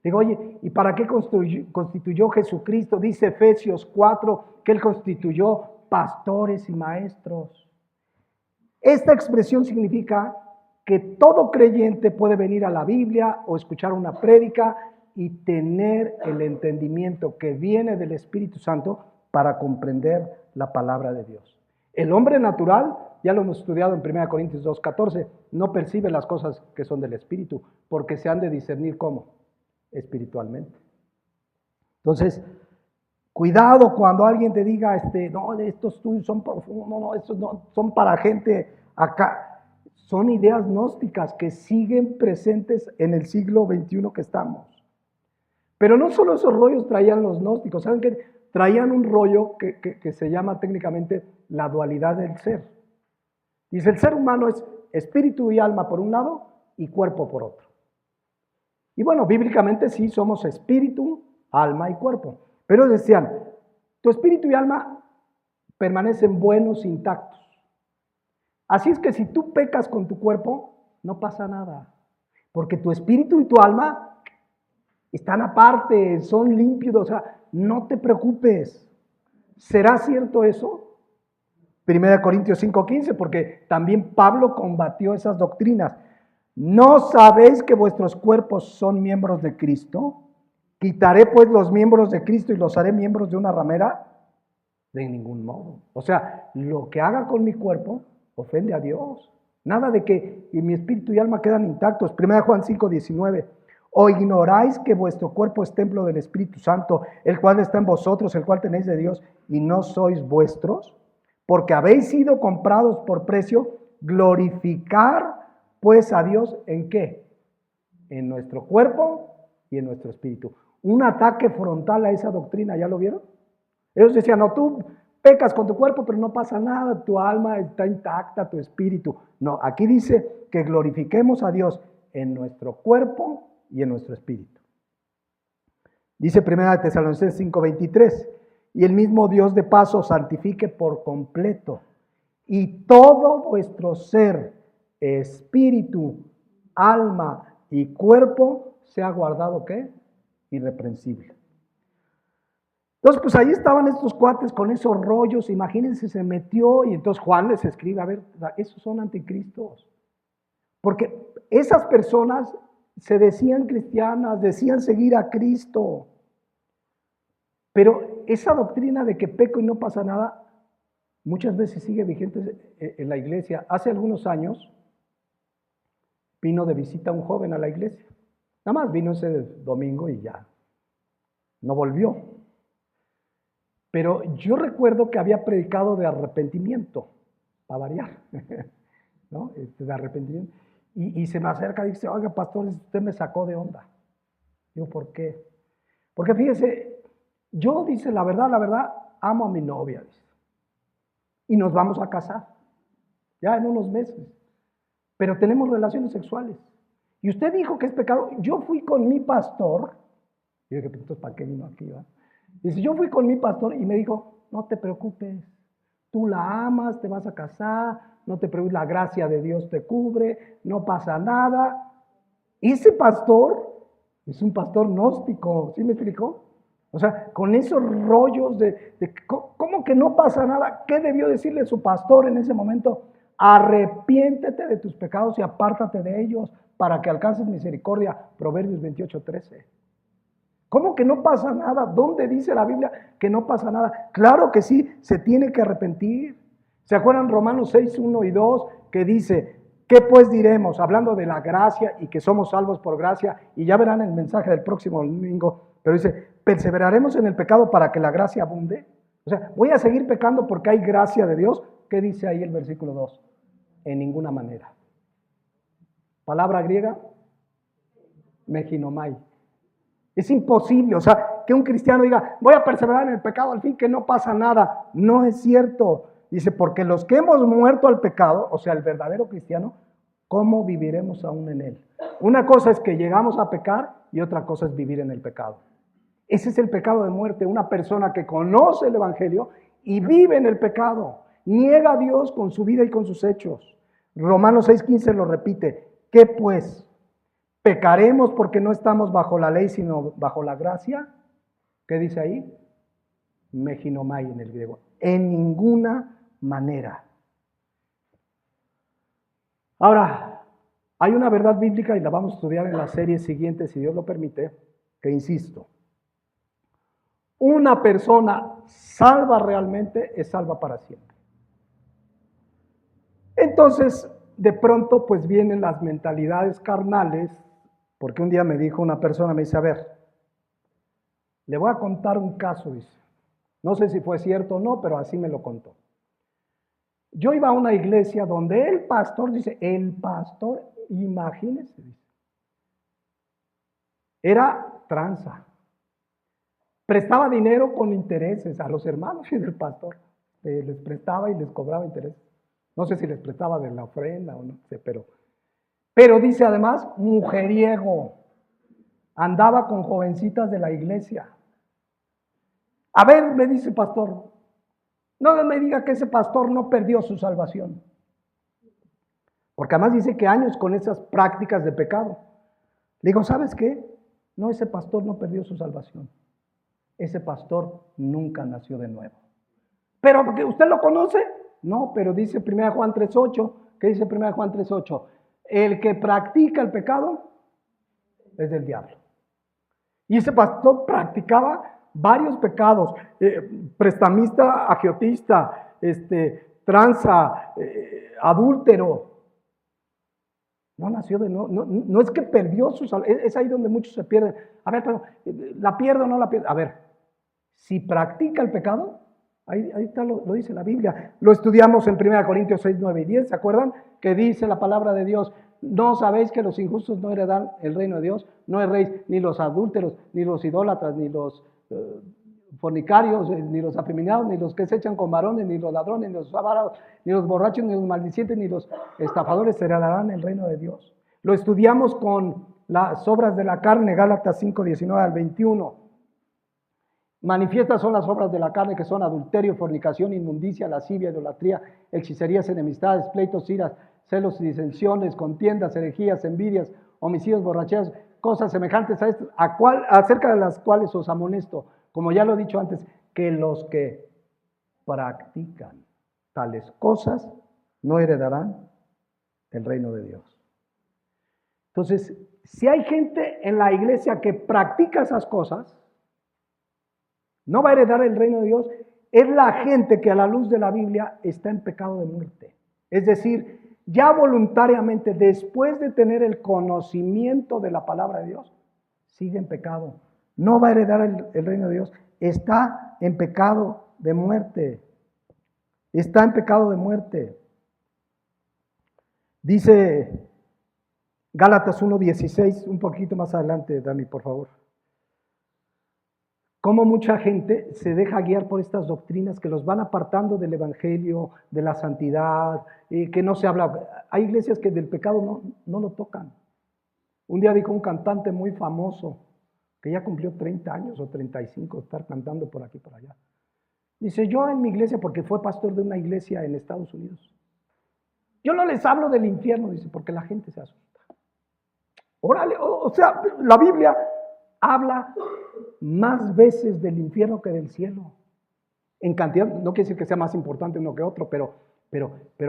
[SPEAKER 1] Digo, oye, ¿y para qué constituyó Jesucristo? Dice Efesios 4, que Él constituyó pastores y maestros. Esta expresión significa que todo creyente puede venir a la Biblia o escuchar una prédica y tener el entendimiento que viene del Espíritu Santo para comprender la palabra de Dios. El hombre natural, ya lo hemos estudiado en 1 Corintios 2:14, no percibe las cosas que son del Espíritu, porque se han de discernir ¿cómo? Espiritualmente. Entonces, cuidado cuando alguien te diga, no, estos estudios son profundos, no, estos no, son para gente acá. Son ideas gnósticas que siguen presentes en el siglo XXI que estamos. Pero no solo esos rollos traían los gnósticos, ¿saben qué? Traían un rollo que se llama técnicamente la dualidad del ser. Dice, el ser humano es espíritu y alma por un lado y cuerpo por otro. Y bueno, bíblicamente sí somos espíritu, alma y cuerpo. Pero decían, tu espíritu y alma permanecen buenos, intactos. Así es que si tú pecas con tu cuerpo, no pasa nada. Porque tu espíritu y tu alma están aparte, son limpios, o sea, no te preocupes. ¿Será cierto eso? 1 Corintios 5:15, porque también Pablo combatió esas doctrinas. ¿No sabéis que vuestros cuerpos son miembros de Cristo? ¿Quitaré pues los miembros de Cristo y los haré miembros de una ramera? De ningún modo. O sea, lo que haga con mi cuerpo ofende a Dios. Nada de que mi espíritu y alma quedan intactos. 1 Juan 5:19. ¿O ignoráis que vuestro cuerpo es templo del Espíritu Santo, el cual está en vosotros, el cual tenéis de Dios, y no sois vuestros? Porque habéis sido comprados por precio. Glorificar pues a Dios ¿en qué? En nuestro cuerpo y en nuestro espíritu. Un ataque frontal a esa doctrina, ¿ya lo vieron? Ellos decían, no, tú pecas con tu cuerpo, pero no pasa nada, tu alma está intacta, tu espíritu. No, aquí dice que glorifiquemos a Dios en nuestro cuerpo y en nuestro espíritu. Dice 1 Tesalonicenses 5:23, y el mismo Dios de paz os santifique por completo, y todo vuestro ser, espíritu, alma y cuerpo sea guardado, ¿qué? Irreprensible. Entonces, pues ahí estaban estos cuates con esos rollos, imagínense, se metió y entonces Juan les escribe, a ver, esos son anticristos. Porque esas personas se decían cristianas, decían seguir a Cristo. Pero esa doctrina de que peco y no pasa nada, muchas veces sigue vigente en la iglesia. Hace algunos años vino de visita un joven a la iglesia. Nada más vino ese domingo y ya, no volvió. Pero yo recuerdo que había predicado de arrepentimiento, para variar, ¿no? De arrepentimiento. Y se me acerca y dice, oiga, pastor, usted me sacó de onda. Digo, ¿por qué? Porque fíjese, yo, dice, la verdad, amo a mi novia, dice. Y nos vamos a casar, ya en unos meses. Pero tenemos relaciones sexuales. Y usted dijo que es pecado. Yo fui con mi pastor. Y yo dije, entonces, ¿para qué vino aquí, va? Dice, yo fui con mi pastor y me dijo, no te preocupes. Tú la amas, te vas a casar, no te preocupes, la gracia de Dios te cubre, no pasa nada. Ese pastor es un pastor gnóstico, ¿sí me explicó? O sea, con esos rollos de ¿cómo que no pasa nada? ¿Qué debió decirle su pastor en ese momento? Arrepiéntete de tus pecados y apártate de ellos para que alcances misericordia. Proverbios 28:13. ¿Cómo que no pasa nada? ¿Dónde dice la Biblia que no pasa nada? Claro que sí, se tiene que arrepentir. ¿Se acuerdan Romanos 6, 1 y 2 que dice, ¿qué pues diremos? Hablando de la gracia y que somos salvos por gracia, y ya verán el mensaje del próximo domingo, pero dice, ¿perseveraremos en el pecado para que la gracia abunde? O sea, ¿voy a seguir pecando porque hay gracia de Dios? ¿Qué dice ahí el versículo 2? En ninguna manera. Palabra griega, meginomai. Es imposible, o sea, que un cristiano diga, voy a perseverar en el pecado al fin que no pasa nada. No es cierto. Dice, porque los que hemos muerto al pecado, o sea, el verdadero cristiano, ¿cómo viviremos aún en él? Una cosa es que llegamos a pecar y otra cosa es vivir en el pecado. Ese es el pecado de muerte, una persona que conoce el evangelio y vive en el pecado, niega a Dios con su vida y con sus hechos. Romanos 6:15 lo repite, ¿qué pues? ¿Pecaremos porque no estamos bajo la ley sino bajo la gracia? ¿Qué dice ahí? Meginomai en el griego, en ninguna manera. Ahora, hay una verdad bíblica y la vamos a estudiar en la serie siguiente, si Dios lo permite, que insisto, una persona salva realmente es salva para siempre. Entonces, de pronto, pues vienen las mentalidades carnales, porque un día me dijo una persona, me dice, a ver, le voy a contar un caso, dice. No sé si fue cierto o no, pero así me lo contó. Yo iba a una iglesia donde el pastor, dice, el pastor, imagínense, dice, era tranza. Prestaba dinero con intereses a los hermanos y del pastor. Les prestaba y les cobraba intereses. No sé si les prestaba de la ofrenda o no sé, pero dice además, mujeriego. Andaba con jovencitas de la iglesia. A ver, me dice el pastor, no me diga que ese pastor no perdió su salvación. Porque además dice que años con esas prácticas de pecado. Le digo, ¿sabes qué? No, ese pastor no perdió su salvación. Ese pastor nunca nació de nuevo. ¿Pero porque usted lo conoce? No, pero dice 1 Juan 3:8. ¿Qué dice 1 Juan 3:8? El que practica el pecado es del diablo. Y ese pastor practicaba varios pecados, prestamista, agiotista, tranza, adúltero. No nació de nuevo, no es que perdió su salvación, es ahí donde muchos se pierden. A ver, pero ¿la pierdo o no la pierdo? A ver, si practica el pecado, ahí está, lo dice la Biblia. Lo estudiamos en 1 Corintios 6, 9 y 10, ¿se acuerdan? Que dice la palabra de Dios, ¿no sabéis que los injustos no heredan el reino de Dios? No erréis ni los adúlteros, ni los idólatras, ni los fornicarios, ni los afeminados, ni los que se echan con varones, ni los ladrones, ni los avarados, ni los borrachos, ni los maldicientes, ni los estafadores heredarán el reino de Dios. Lo estudiamos con las obras de la carne, Gálatas 5, 19 al 21. Manifiestas son las obras de la carne, que son adulterio, fornicación, inmundicia, lascivia, idolatría, hechicerías, enemistades, pleitos, iras, celos y disensiones, contiendas, herejías, envidias, homicidios, borracheras, cosas semejantes a esto, acerca de las cuales os amonesto, como ya lo he dicho antes, que los que practican tales cosas no heredarán el reino de Dios. Entonces, si hay gente en la iglesia que practica esas cosas, no va a heredar el reino de Dios. Es la gente que a la luz de la Biblia está en pecado de muerte. Es decir, ya voluntariamente, después de tener el conocimiento de la palabra de Dios, sigue en pecado. No va a heredar el reino de Dios. Está en pecado de muerte. Está en pecado de muerte. Dice Gálatas 1:16, un poquito más adelante, Dani, por favor. Cómo mucha gente se deja guiar por estas doctrinas que los van apartando del evangelio, de la santidad, que no se habla. Hay iglesias que del pecado no lo tocan. Un día dijo un cantante muy famoso, que ya cumplió 30 años o 35 de estar cantando por aquí y por allá. Dice, yo en mi iglesia, porque fue pastor de una iglesia en Estados Unidos, yo no les hablo del infierno, dice, porque la gente se asusta. Órale, o sea, la Biblia habla más veces del infierno que del cielo. En cantidad, no quiere decir que sea más importante uno que otro, pero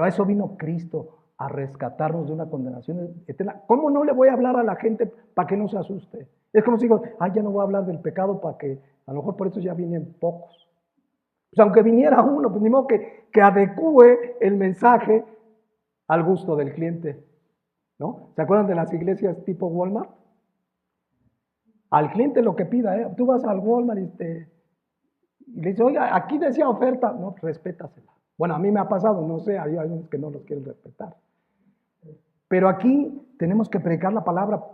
[SPEAKER 1] a eso vino Cristo, a rescatarnos de una condenación eterna. ¿Cómo no le voy a hablar a la gente para que no se asuste? Es como si digo, ya no voy a hablar del pecado para que, a lo mejor por eso ya vienen pocos. Pues aunque viniera uno, pues ni modo que adecúe el mensaje al gusto del cliente, ¿no? ¿Se acuerdan de las iglesias tipo Walmart? Al cliente lo que pida, ¿eh? Tú vas al Walmart y le dices, oiga, aquí decía oferta. No, respétasela. Bueno, a mí me ha pasado, no sé, hay unos que no los quieren respetar. Pero aquí tenemos que predicar la palabra.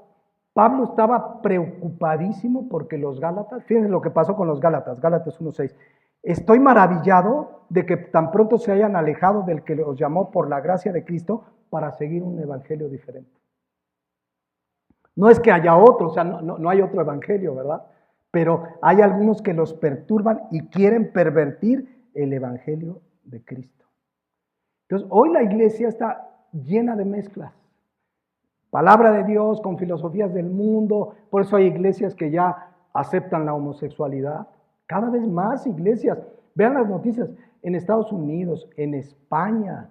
[SPEAKER 1] Pablo estaba preocupadísimo porque los Gálatas, fíjense lo que pasó con los Gálatas, Gálatas 1:6. Estoy maravillado de que tan pronto se hayan alejado del que los llamó por la gracia de Cristo para seguir un evangelio diferente. No es que haya otro, o sea, no hay otro evangelio, ¿verdad? Pero hay algunos que los perturban y quieren pervertir el evangelio de Cristo. Entonces, hoy la iglesia está llena de mezclas. Palabra de Dios con filosofías del mundo, por eso hay iglesias que ya aceptan la homosexualidad. Cada vez más iglesias, vean las noticias, en Estados Unidos, en España,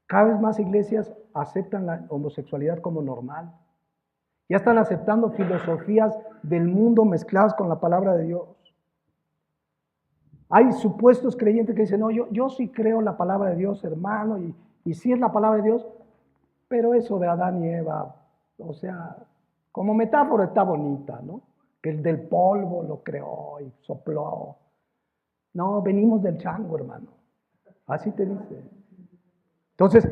[SPEAKER 1] cada vez más iglesias aceptan la homosexualidad como normal. Ya están aceptando filosofías del mundo mezcladas con la palabra de Dios. Hay supuestos creyentes que dicen, no, yo sí creo la palabra de Dios, hermano, y sí es la palabra de Dios, pero eso de Adán y Eva, o sea, como metáfora está bonita, ¿no? Que el del polvo lo creó y sopló. No, venimos del chango, hermano. Así te dice. Entonces,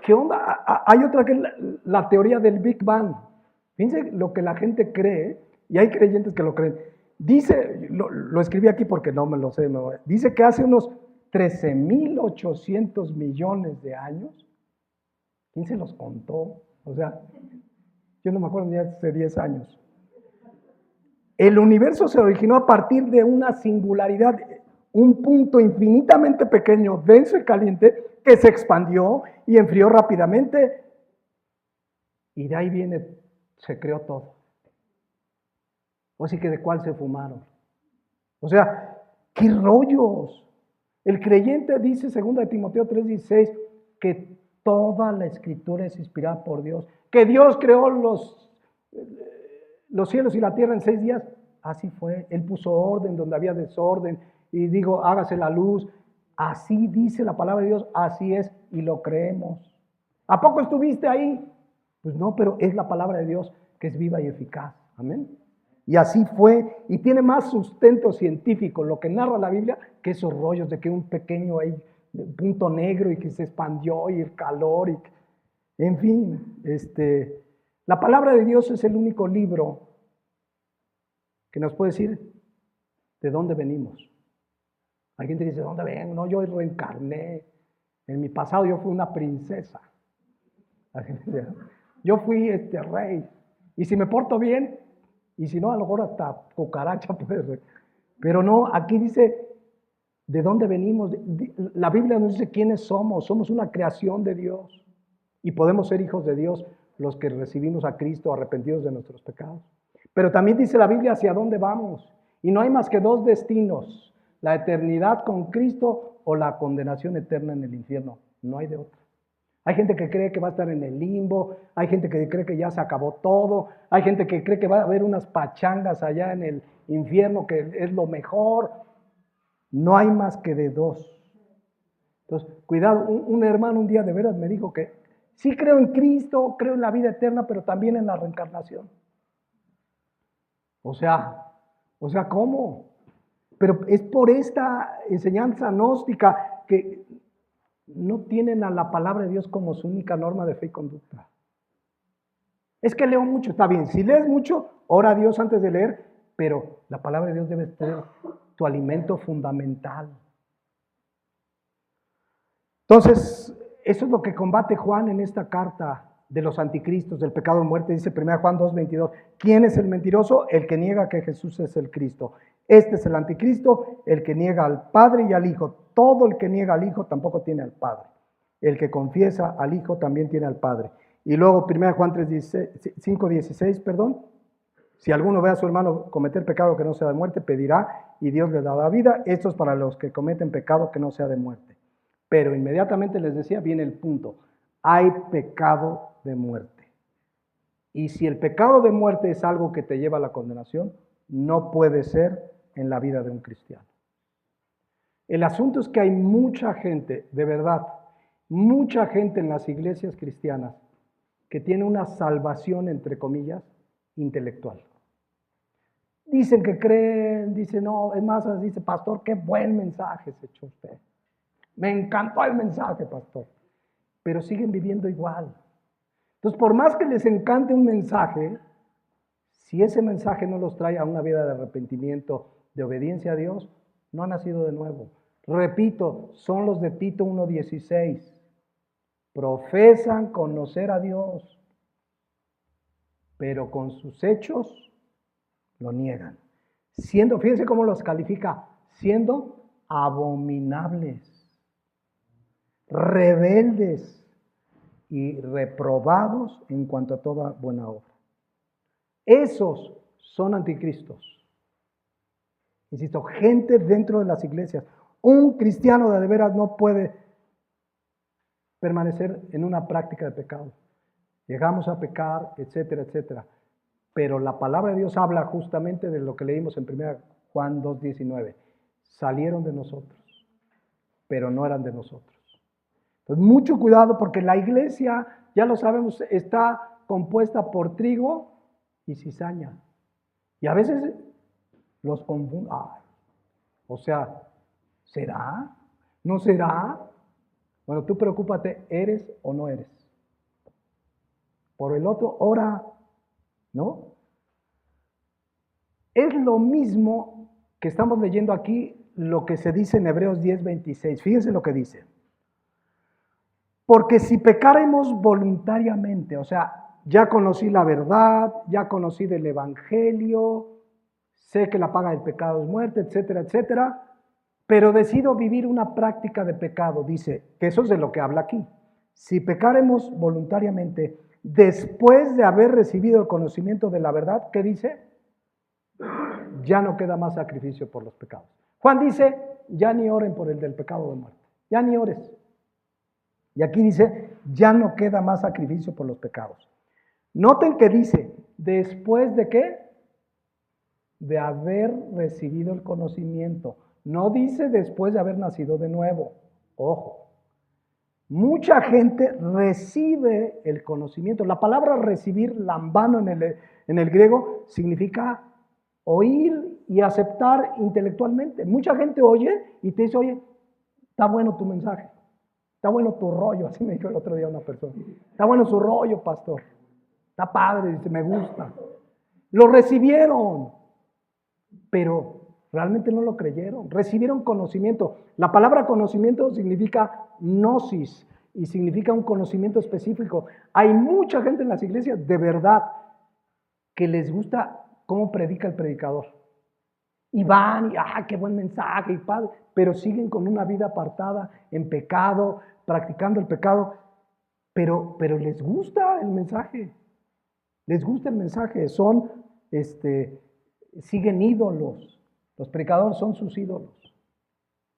[SPEAKER 1] ¿qué onda? Hay otra que es la teoría del Big Bang. Fíjense lo que la gente cree, y hay creyentes que lo creen. Dice, lo escribí aquí porque no me lo sé de memoria. Dice que hace unos 13.800 millones de años, ¿quién se los contó? O sea, yo no me acuerdo ni hace 10 años. El universo se originó a partir de una singularidad, un punto infinitamente pequeño, denso y caliente, que se expandió y enfrió rápidamente. Y de ahí viene, se creó todo. O sí que de cuál se fumaron. O sea, qué rollos. El creyente dice, 2 Timoteo 3:16, que toda la escritura es inspirada por Dios. Que Dios creó los cielos y la tierra en 6 días. Así fue. Él puso orden donde había desorden. Y digo, hágase la luz. Así dice la palabra de Dios. Así es. Y lo creemos. ¿A poco estuviste ahí? Pues no, pero es la palabra de Dios que es viva y eficaz. Amén. Y así fue, y tiene más sustento científico lo que narra la Biblia que esos rollos de que un pequeño ahí, punto negro y que se expandió y el calor, y, en fin, la palabra de Dios es el único libro que nos puede decir de dónde venimos. Hay gente que dice, ¿de dónde vengo? No, yo reencarné. En mi pasado yo fui una princesa. Yo fui rey. Y si me porto bien, y si no, a lo mejor hasta cucaracha puede ser. Pero no, aquí dice de dónde venimos. La Biblia nos dice quiénes somos. Somos una creación de Dios. Y podemos ser hijos de Dios los que recibimos a Cristo arrepentidos de nuestros pecados. Pero también dice la Biblia hacia dónde vamos. Y no hay más que 2 destinos. La eternidad con Cristo o la condenación eterna en el infierno. No hay de otra. Hay gente que cree que va a estar en el limbo, hay gente que cree que ya se acabó todo, hay gente que cree que va a haber unas pachangas allá en el infierno que es lo mejor. No hay más que de 2. Entonces, cuidado, un hermano un día de veras me dijo que sí creo en Cristo, creo en la vida eterna, pero también en la reencarnación. O sea, ¿cómo? Pero es por esta enseñanza gnóstica que no tienen a la palabra de Dios como su única norma de fe y conducta. Es que leo mucho, está bien, si lees mucho, ora a Dios antes de leer, pero la palabra de Dios debe ser tu alimento fundamental. Entonces, eso es lo que combate Juan en esta carta de los anticristos, del pecado de muerte. Dice 1 Juan 2:22, ¿quién es el mentiroso? El que niega que Jesús es el Cristo. Este es el anticristo, el que niega al Padre y al Hijo. Todo el que niega al Hijo tampoco tiene al Padre. El que confiesa al Hijo también tiene al Padre. Y luego 1 Juan 5:16, si alguno ve a su hermano cometer pecado que no sea de muerte, pedirá y Dios le dará vida. Esto es para los que cometen pecado que no sea de muerte. Pero inmediatamente les decía, viene el punto. Hay pecado de muerte. Y si el pecado de muerte es algo que te lleva a la condenación, no puede ser en la vida de un cristiano. El asunto es que hay mucha gente, de verdad, mucha gente en las iglesias cristianas que tiene una salvación, entre comillas, intelectual. Dicen que creen, dicen, no, es más, dice, pastor, qué buen mensaje se echó usted. Me encantó el mensaje, pastor. Pero siguen viviendo igual. Entonces, por más que les encante un mensaje, si ese mensaje no los trae a una vida de arrepentimiento, de obediencia a Dios, no han nacido de nuevo. Repito, son los de Tito 1:16. Profesan conocer a Dios, pero con sus hechos lo niegan. Fíjense cómo los califica, siendo abominables, rebeldes y reprobados en cuanto a toda buena obra. Esos son anticristos. Insisto, gente dentro de las iglesias. Un cristiano de veras no puede permanecer en una práctica de pecado. Llegamos a pecar, etcétera, etcétera. Pero la palabra de Dios habla justamente de lo que leímos en 1 Juan 2:19. Salieron de nosotros, pero no eran de nosotros. Entonces, mucho cuidado porque la iglesia, ya lo sabemos, está compuesta por trigo y cizaña. Y a veces los confunden. O sea, ¿será? ¿No será? Bueno, tú preocúpate, ¿eres o no eres? Por el otro, ora, ¿no? Es lo mismo que estamos leyendo aquí, lo que se dice en Hebreos 10:26. Fíjense lo que dice. Porque si pecáramos voluntariamente, o sea, ya conocí la verdad, ya conocí del evangelio, sé que la paga del pecado es muerte, etcétera, etcétera, pero decido vivir una práctica de pecado. Dice que eso es de lo que habla aquí. Si pecáramos voluntariamente, después de haber recibido el conocimiento de la verdad, ¿qué dice? Ya no queda más sacrificio por los pecados. Juan dice, ya ni oren por el del pecado de muerte, ya ni ores. Y aquí dice, ya no queda más sacrificio por los pecados. Noten que dice, ¿después de qué? De haber recibido el conocimiento. No dice después de haber nacido de nuevo. Ojo. Mucha gente recibe el conocimiento. La palabra recibir, lambano en el griego, significa oír y aceptar intelectualmente. Mucha gente oye y te dice, oye, está bueno tu mensaje. Está bueno tu rollo, así me dijo el otro día una persona. Está bueno su rollo, pastor. Está padre, dice, me gusta. Lo recibieron, pero realmente no lo creyeron. Recibieron conocimiento. La palabra conocimiento significa gnosis y significa un conocimiento específico. Hay mucha gente en las iglesias, de verdad, que les gusta cómo predica el predicador. Y van, y qué buen mensaje, y padre, pero siguen con una vida apartada, en pecado, practicando el pecado, pero les gusta el mensaje. Les gusta el mensaje, siguen ídolos. Los predicadores son sus ídolos,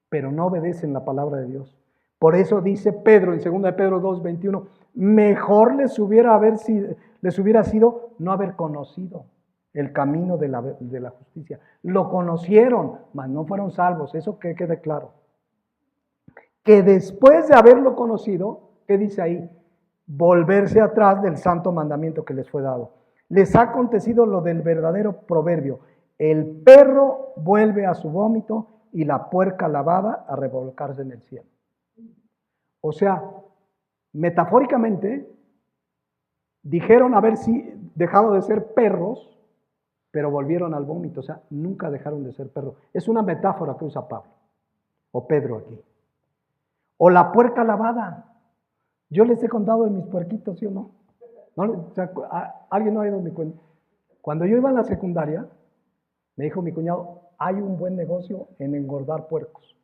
[SPEAKER 1] pero no obedecen la palabra de Dios. Por eso dice Pedro en 2 de Pedro 2:21, mejor les hubiera sido no haber conocido el camino de la justicia. Lo conocieron, mas no fueron salvos. Eso que quede claro. Que después de haberlo conocido, ¿qué dice ahí? Volverse atrás del santo mandamiento que les fue dado. Les ha acontecido lo del verdadero proverbio. El perro vuelve a su vómito y la puerca lavada a revolcarse en el cielo. O sea, metafóricamente, dijeron haber dejado de ser perros, pero volvieron al vómito, o sea, nunca dejaron de ser perros. Es una metáfora que usa Pablo, o Pedro aquí. O la puerca lavada. Yo les he contado de mis puerquitos, ¿sí o no? ¿Alguien no ha ido a mi cuenta? Cuando yo iba en la secundaria, me dijo mi cuñado, hay un buen negocio en engordar puercos.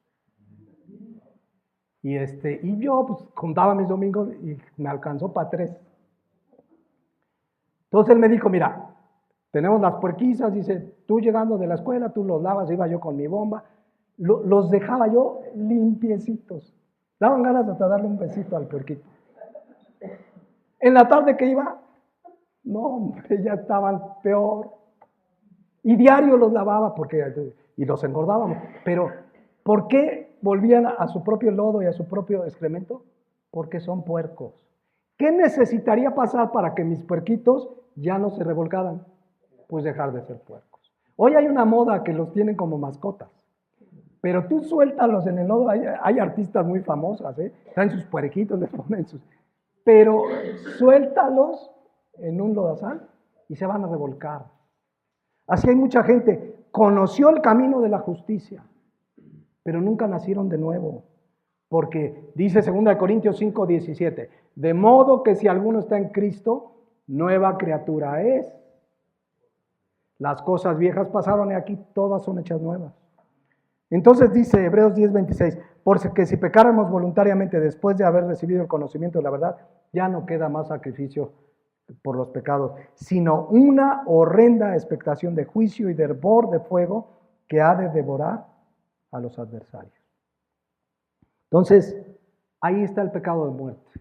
[SPEAKER 1] Y yo pues contaba mis domingos y me alcanzó para 3. Entonces él me dijo, mira, tenemos las puerquizas, dice, tú llegando de la escuela, tú los lavas, iba yo con mi bomba, los dejaba yo limpiecitos. Daban ganas hasta darle un besito al puerquito. En la tarde que iba, no, hombre, ya estaban peor. Y diario los lavaba y los engordábamos. Pero, ¿por qué volvían a su propio lodo y a su propio excremento? Porque son puercos. ¿Qué necesitaría pasar para que mis puerquitos ya no se revolcaran? Pues dejar de ser puercos. Hoy hay una moda que los tienen como mascotas. Pero tú suéltalos en el lodo. Hay artistas muy famosas, traen sus puerquitos, les ponen sus... Pero suéltalos en un lodazal y se van a revolcar. Así hay mucha gente, conoció el camino de la justicia, pero nunca nacieron de nuevo. Porque dice 2 Corintios 5:17, de modo que si alguno está en Cristo, nueva criatura es. Las cosas viejas pasaron y aquí todas son hechas nuevas. Entonces dice Hebreos 10:26, porque si pecáramos voluntariamente después de haber recibido el conocimiento de la verdad, ya no queda más sacrificio por los pecados, sino una horrenda expectación de juicio y de hervor de fuego que ha de devorar a los adversarios. Entonces, ahí está el pecado de muerte.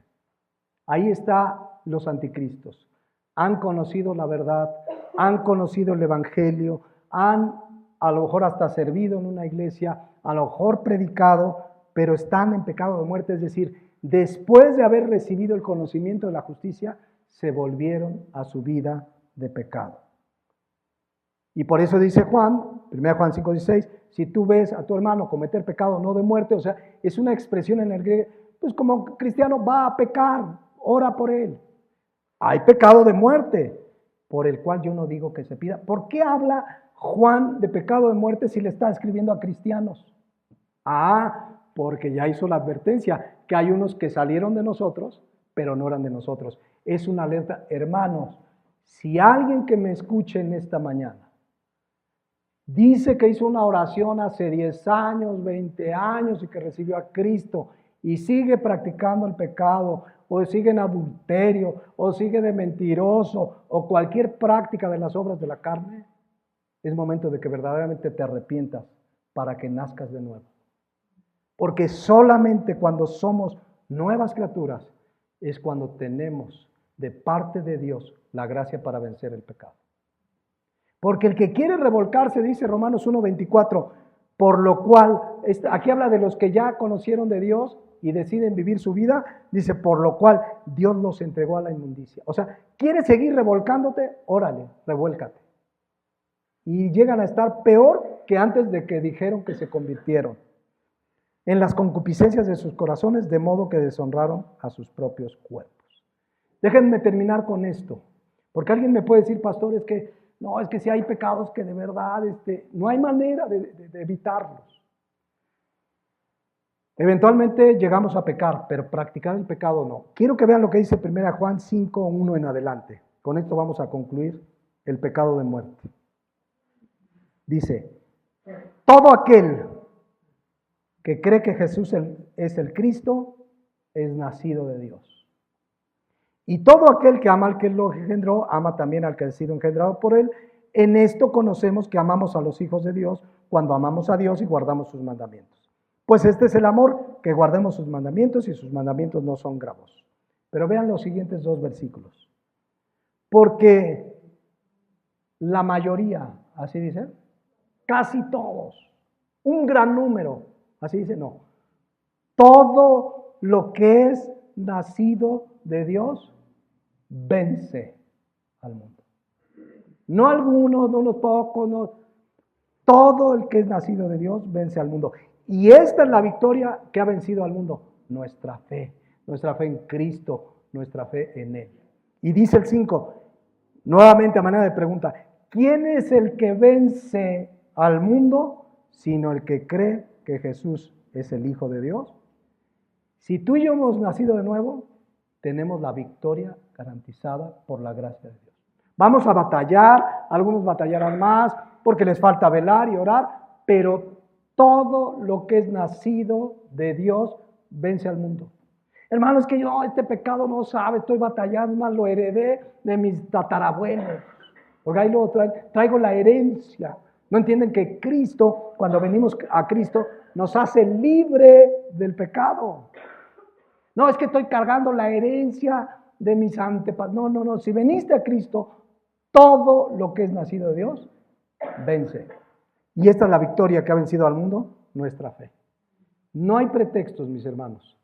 [SPEAKER 1] Ahí están los anticristos. Han conocido la verdad, han conocido el evangelio, han a lo mejor hasta servido en una iglesia, a lo mejor predicado, pero están en pecado de muerte, es decir, después de haber recibido el conocimiento de la justicia, se volvieron a su vida de pecado. Y por eso dice Juan, 1 Juan 5:16, si tú ves a tu hermano cometer pecado no de muerte, o sea, es una expresión en el griego, pues como cristiano va a pecar, ora por él. Hay pecado de muerte, por el cual yo no digo que se pida. ¿Por qué habla Juan de pecado de muerte si le está escribiendo a cristianos? Porque ya hizo la advertencia, que hay unos que salieron de nosotros, pero no eran de nosotros. Es una alerta. Hermanos, si alguien que me escuche en esta mañana dice que hizo una oración hace 10 años, 20 años y que recibió a Cristo y sigue practicando el pecado, o sigue en adulterio, o sigue de mentiroso, o cualquier práctica de las obras de la carne, es momento de que verdaderamente te arrepientas para que nazcas de nuevo. Porque solamente cuando somos nuevas criaturas es cuando tenemos de parte de Dios la gracia para vencer el pecado. Porque el que quiere revolcarse, dice Romanos 1:24, por lo cual, aquí habla de los que ya conocieron de Dios y deciden vivir su vida, dice, por lo cual Dios los entregó a la inmundicia. O sea, ¿quieres seguir revolcándote? Órale, revuélcate. Y llegan a estar peor que antes de que dijeron que se convirtieron en las concupiscencias de sus corazones, de modo que deshonraron a sus propios cuerpos. Déjenme terminar con esto, porque alguien me puede decir, pastor, es que si hay pecados que de verdad no hay manera de evitarlos. Eventualmente llegamos a pecar, pero practicar el pecado no. Quiero que vean lo que dice 1 Juan 5:1 en adelante. Con esto vamos a concluir el pecado de muerte. Dice, todo aquel que cree que Jesús es el Cristo es nacido de Dios. Y todo aquel que ama al que lo engendró, ama también al que ha sido engendrado por él. En esto conocemos que amamos a los hijos de Dios cuando amamos a Dios y guardamos sus mandamientos. Pues este es el amor, que guardemos sus mandamientos, y sus mandamientos no son gravosos. Pero vean los siguientes 2 versículos. Porque la mayoría, así dice, casi todos, un gran número, así dice, no. Todo lo que es nacido de Dios vence al mundo. No algunos, no unos pocos, no. Todo el que es nacido de Dios vence al mundo. Y esta es la victoria que ha vencido al mundo. Nuestra fe en Cristo, nuestra fe en Él. Y dice el 5, nuevamente a manera de pregunta, ¿quién es el que vence al mundo sino el que cree que Jesús es el Hijo de Dios? Si tú y yo hemos nacido de nuevo, tenemos la victoria garantizada por la gracia de Dios. Vamos a batallar, algunos batallarán más porque les falta velar y orar, pero todo lo que es nacido de Dios vence al mundo. Hermano, es que yo este pecado no sabe, estoy batallando, más lo heredé de mis tatarabuelos. Porque ahí luego traigo la herencia No entienden que Cristo, cuando venimos a Cristo, nos hace libre del pecado. No, es que estoy cargando la herencia de mis antepasados. No. Si veniste a Cristo, todo lo que es nacido de Dios, vence. Y esta es la victoria que ha vencido al mundo, nuestra fe. No hay pretextos, mis hermanos,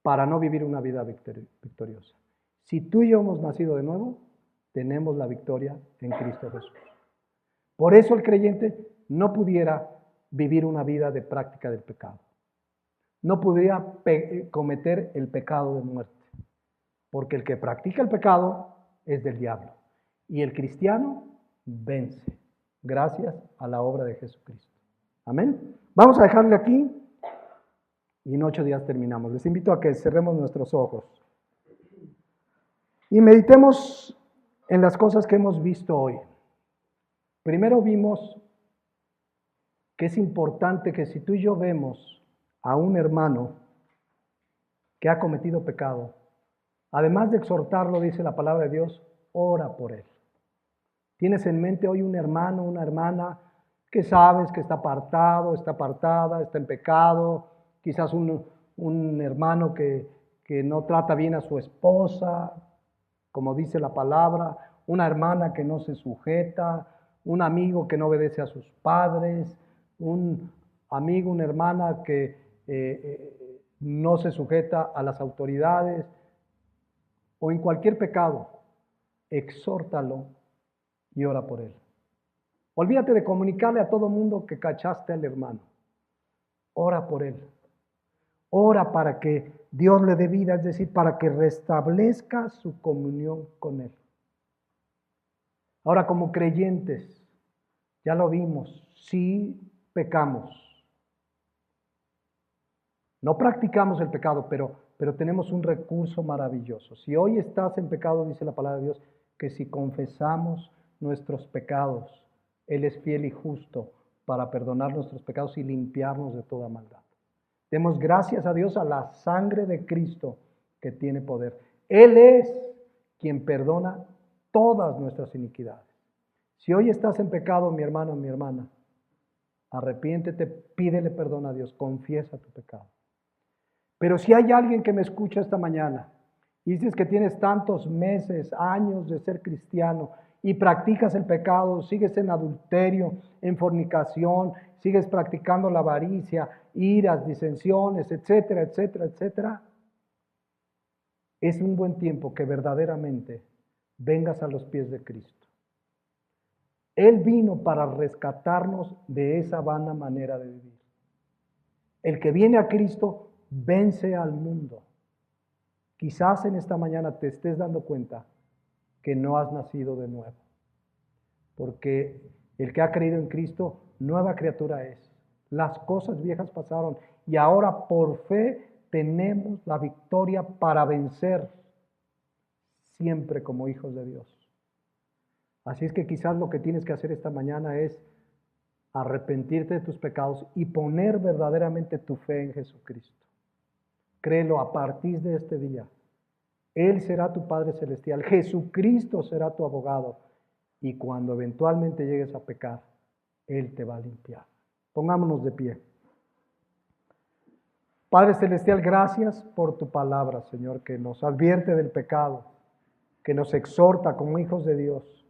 [SPEAKER 1] para no vivir una vida victoriosa. Si tú y yo hemos nacido de nuevo, tenemos la victoria en Cristo Jesús. Por eso el creyente no pudiera vivir una vida de práctica del pecado. No pudiera cometer el pecado de muerte. Porque el que practica el pecado es del diablo. Y el cristiano vence gracias a la obra de Jesucristo. Amén. Vamos a dejarle aquí y en 8 días terminamos. Les invito a que cerremos nuestros ojos y meditemos en las cosas que hemos visto hoy. Primero vimos que es importante que si tú y yo vemos a un hermano que ha cometido pecado, además de exhortarlo, dice la palabra de Dios, ora por él. ¿Tienes en mente hoy un hermano, una hermana que sabes que está apartado, está apartada, está en pecado? Quizás un hermano que no trata bien a su esposa, como dice la palabra, una hermana que no se sujeta, un amigo que no obedece a sus padres, un amigo, una hermana que no se sujeta a las autoridades, o en cualquier pecado, exhórtalo y ora por él. Olvídate de comunicarle a todo mundo que cachaste al hermano. Ora por él. Ora para que Dios le dé vida, es decir, para que restablezca su comunión con él. Ahora, como creyentes, ya lo vimos, sí pecamos. No practicamos el pecado, pero tenemos un recurso maravilloso. Si hoy estás en pecado, dice la palabra de Dios, que si confesamos nuestros pecados, Él es fiel y justo para perdonar nuestros pecados y limpiarnos de toda maldad. Demos gracias a Dios a la sangre de Cristo que tiene poder. Él es quien perdona todas nuestras iniquidades. Si hoy estás en pecado, mi hermano, mi hermana, arrepiéntete, pídele perdón a Dios, confiesa tu pecado. Pero si hay alguien que me escucha esta mañana y dices que tienes tantos meses, años de ser cristiano y practicas el pecado, sigues en adulterio, en fornicación, sigues practicando la avaricia, iras, disensiones, etcétera, etcétera, etcétera, es un buen tiempo que verdaderamente vengas a los pies de Cristo. Él vino para rescatarnos de esa vana manera de vivir. El que viene a Cristo vence al mundo. Quizás en esta mañana te estés dando cuenta que no has nacido de nuevo. Porque el que ha creído en Cristo, nueva criatura es. Las cosas viejas pasaron y ahora por fe tenemos la victoria para vencer siempre como hijos de Dios. Así es que quizás lo que tienes que hacer esta mañana es arrepentirte de tus pecados y poner verdaderamente tu fe en Jesucristo. Créelo a partir de este día. Él será tu Padre Celestial. Jesucristo será tu abogado. Y cuando eventualmente llegues a pecar, Él te va a limpiar. Pongámonos de pie. Padre Celestial, gracias por tu palabra, Señor, que nos advierte del pecado, que nos exhorta como hijos de Dios,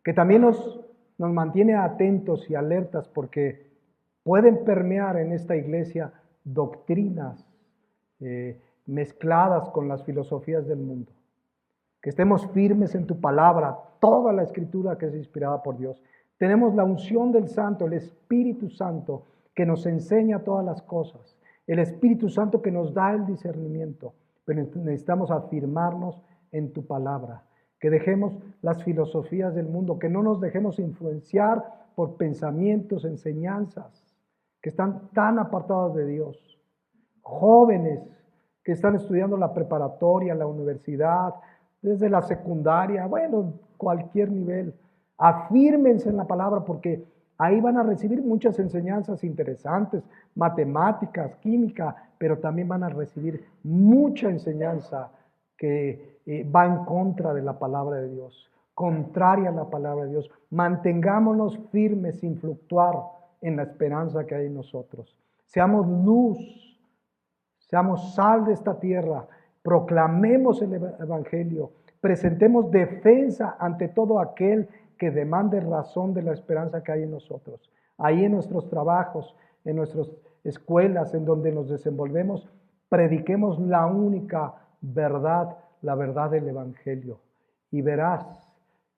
[SPEAKER 1] que también nos mantiene atentos y alertas porque pueden permear en esta iglesia doctrinas mezcladas con las filosofías del mundo. Que estemos firmes en tu palabra, toda la escritura que es inspirada por Dios. Tenemos la unción del Santo, el Espíritu Santo, que nos enseña todas las cosas. El Espíritu Santo que nos da el discernimiento. Pero necesitamos afirmarnos en tu palabra. Que dejemos las filosofías del mundo, que no nos dejemos influenciar por pensamientos, enseñanzas, que están tan apartadas de Dios. Jóvenes que están estudiando la preparatoria, la universidad, desde la secundaria, bueno, cualquier nivel. Afírmense en la palabra porque ahí van a recibir muchas enseñanzas interesantes, matemáticas, química, pero también van a recibir mucha enseñanza que va en contra de la palabra de Dios. contraria a la palabra de Dios. Mantengámonos firmes sin fluctuar en la esperanza que hay en nosotros. Seamos luz, seamos sal de esta tierra, proclamemos el Evangelio, presentemos defensa ante todo aquel que demande razón de la esperanza que hay en nosotros. Ahí en nuestros trabajos, en nuestras escuelas, en donde nos desenvolvemos, prediquemos la única verdad, la verdad del Evangelio. Y verás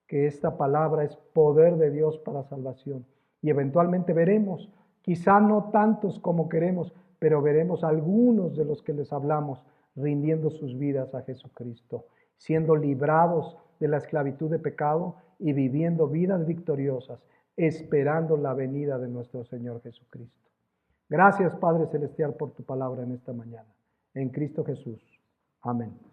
[SPEAKER 1] que esta palabra es poder de Dios para salvación. Y eventualmente veremos, quizá no tantos como queremos, pero veremos algunos de los que les hablamos rindiendo sus vidas a Jesucristo, siendo librados de la esclavitud de pecado y viviendo vidas victoriosas, esperando la venida de nuestro Señor Jesucristo. Gracias, Padre Celestial, por tu palabra en esta mañana. En Cristo Jesús. Amén.